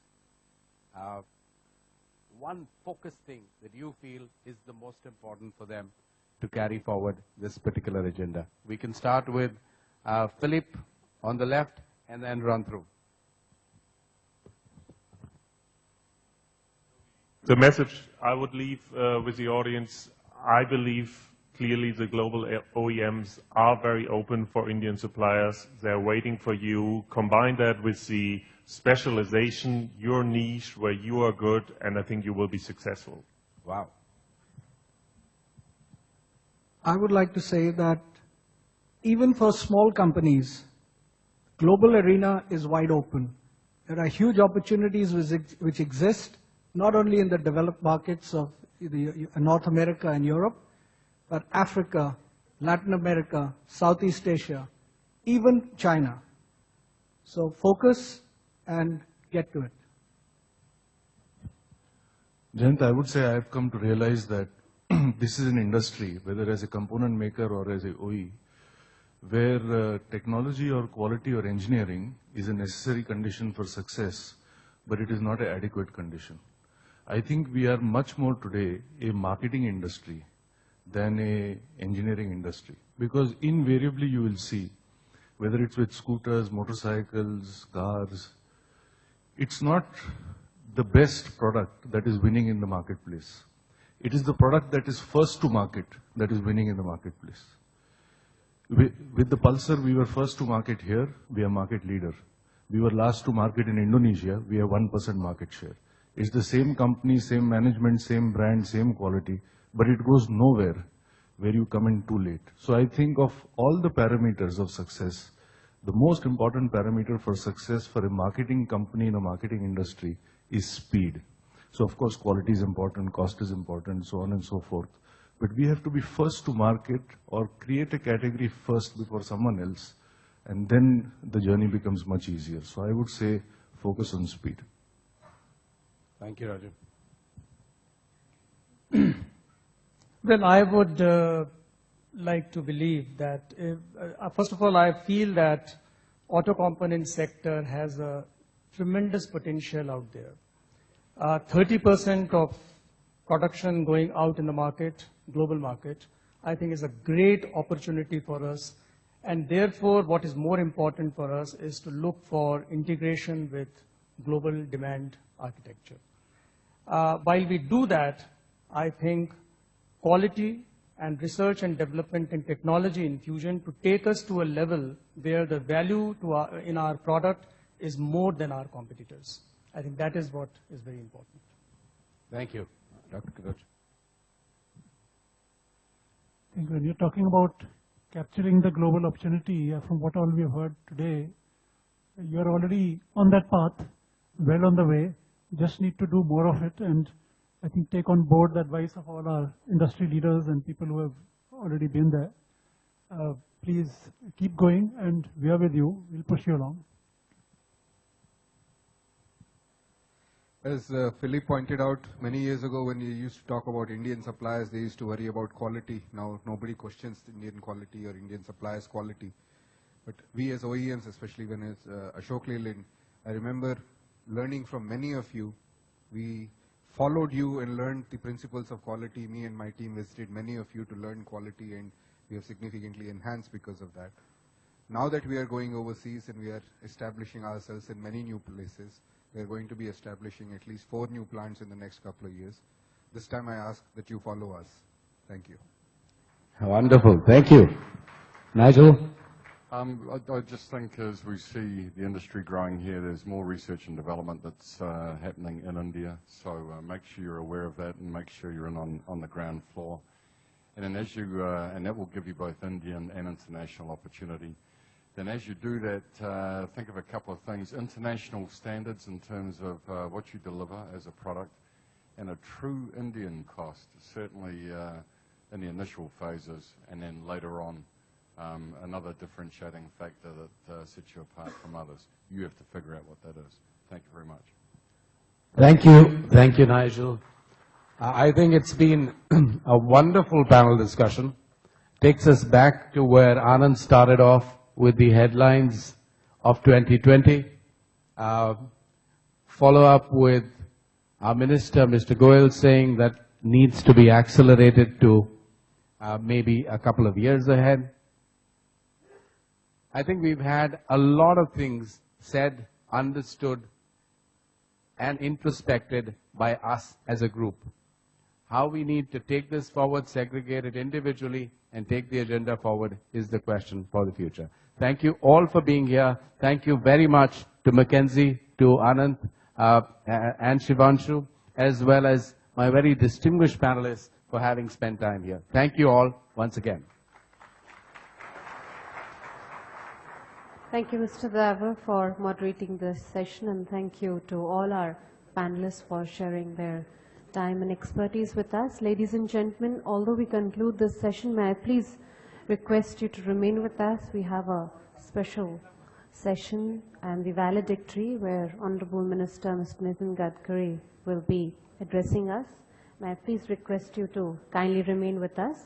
C: One focused thing that you feel is the most important for them to carry forward this particular agenda. We can start with Philip on the left and then run through.
J: The message I would leave with the audience, I believe clearly the global OEMs are very open for Indian suppliers. They're waiting for you. Combine that with the specialization, your niche, where you are good, and I think you will be successful.
C: Wow.
M: I would like to say that even for small companies, global arena is wide open. There are huge opportunities which exist, not only in the developed markets of North America and Europe, but Africa, Latin America, Southeast Asia, even China. So focus and get to it.
G: Jayant, I would say I have come to realize that this is an industry, whether as a component maker or as a OE, where technology or quality or engineering is a necessary condition for success, but it is not an adequate condition. I think we are much more today a marketing industry than a engineering industry, because invariably you will see, whether it's with scooters, motorcycles, cars, it's not the best product that is winning in the marketplace. It is the product that is first to market that is winning in the marketplace. With the Pulsar, we were first to market here, we are market leader. We were last to market in Indonesia, we have 1% market share. It's the same company, same management, same brand, same quality, but it goes nowhere where you come in too late. So I think of all the parameters of success, the most important parameter for success for a marketing company in a marketing industry is speed. So of course quality is important, cost is important, so on and so forth. But we have to be first to market or create a category first before someone else, and then the journey becomes much easier. So I would say focus on speed.
C: Thank you, Rajiv.
H: Well, I would like to believe that, first of all, I feel that auto component sector has a tremendous potential out there. 30% of production going out in the market, global market, I think is a great opportunity for us. And therefore, what is more important for us is to look for integration with global demand architecture. While we do that, I think quality and research and development and technology infusion to take us to a level where the value in our product is more than our competitors. I think that is what is very important.
C: Thank you. Dr. Katoch.
B: I think when you're talking about capturing the global opportunity, from what all we have heard today, you're already on that path, well on the way. Just need to do more of it, and I think take on board the advice of all our industry leaders and people who have already been there. Please keep going, and we are with you. We'll push you along.
I: As Philip pointed out, many years ago when you used to talk about Indian suppliers, they used to worry about quality. Now nobody questions Indian quality or Indian suppliers' quality. But we as OEMs, especially when it's Ashok Leyland, I remember learning from many of you. We followed you and learned the principles of quality. Me and my team visited many of you to learn quality, and we have significantly enhanced because of that. Now that we are going overseas and we are establishing ourselves in many new places, we are going to be establishing at least 4 new plants in the next couple of years. This time I ask that you follow us. Thank you.
C: Wonderful. Thank you. Nigel?
F: I just think as we see the industry growing here, there's more research and development that's happening in India. So make sure you're aware of that and make sure you're in on the ground floor. And then as you, and that will give you both Indian and international opportunity. Then as you do that, think of a couple of things. International standards in terms of what you deliver as a product, and a true Indian cost, certainly in the initial phases, and then later on, another differentiating factor that sets you apart from others. You have to figure out what that is. Thank you very much.
C: Thank you. Thank you, Nigel. I think it's been a wonderful panel discussion. Takes us back to where Ananth started off with the headlines of 2020. Follow up with our minister, Mr. Goyal, saying that needs to be accelerated to maybe a couple of years ahead. I think we've had a lot of things said, understood, and introspected by us as a group. How we need to take this forward, segregate it individually, and take the agenda forward is the question for the future. Thank you all for being here. Thank you very much to McKinsey, to Ananth, and Shivanshu, as well as my very distinguished panelists for having spent time here. Thank you all once again.
A: Thank you, Mr. Davar, for moderating this session, and thank you to all our panelists for sharing their time and expertise with us. Ladies and gentlemen, although we conclude this session, may I please request you to remain with us. We have a special session and the valedictory where Honorable Minister Mr. Nitin Gadkari will be addressing us. May I please request you to kindly remain with us.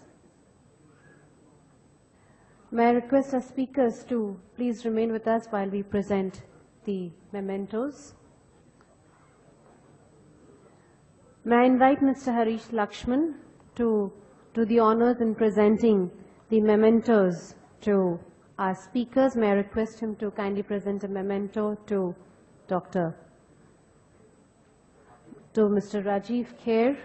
A: May I request our speakers to please remain with us while we present the mementos. May I invite Mr. Harish Lakshman to do the honors in presenting the mementos to our speakers. May I request him to kindly present a memento to Mr. Rajiv Kher.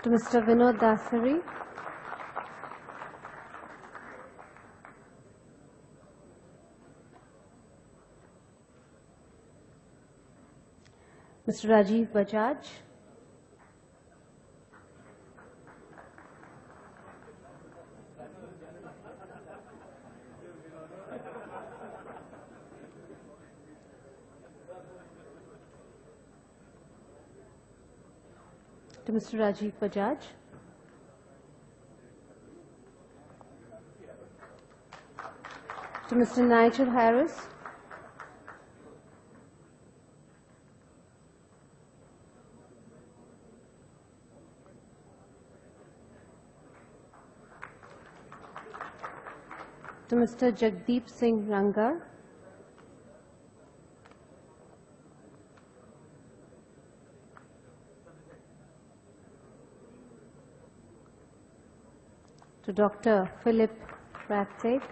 A: To Mr. Vinod Dasari. Mr. Rajiv Bajaj. To Mr. Rajiv Bajaj. To Mr. Nigel Harris. To Mr. Jagdeep Singh Rangar. to Dr. Philip Rattig.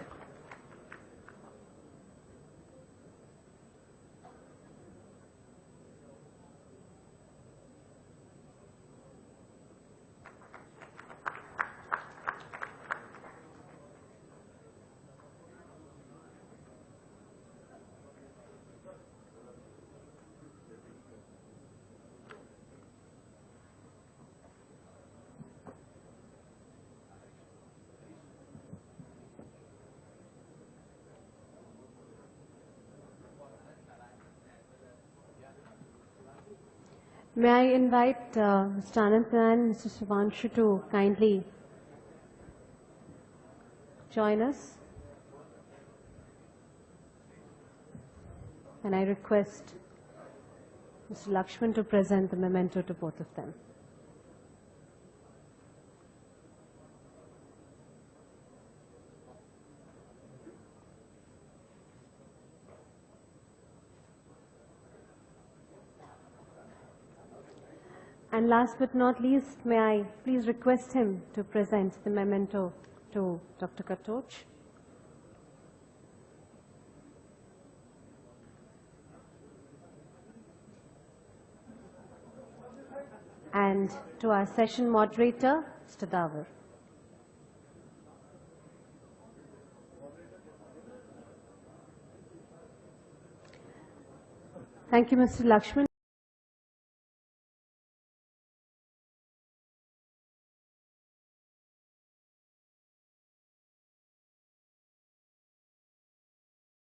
A: May I invite Mr. Ananth and Mr. Shivanshu to kindly join us? And I request Mr. Lakshman to present the memento to both of them. And last but not least, may I please request him to present the memento to Dr. Katoch. And to our session moderator, Mr. Davar. Thank you, Mr. Lakshman.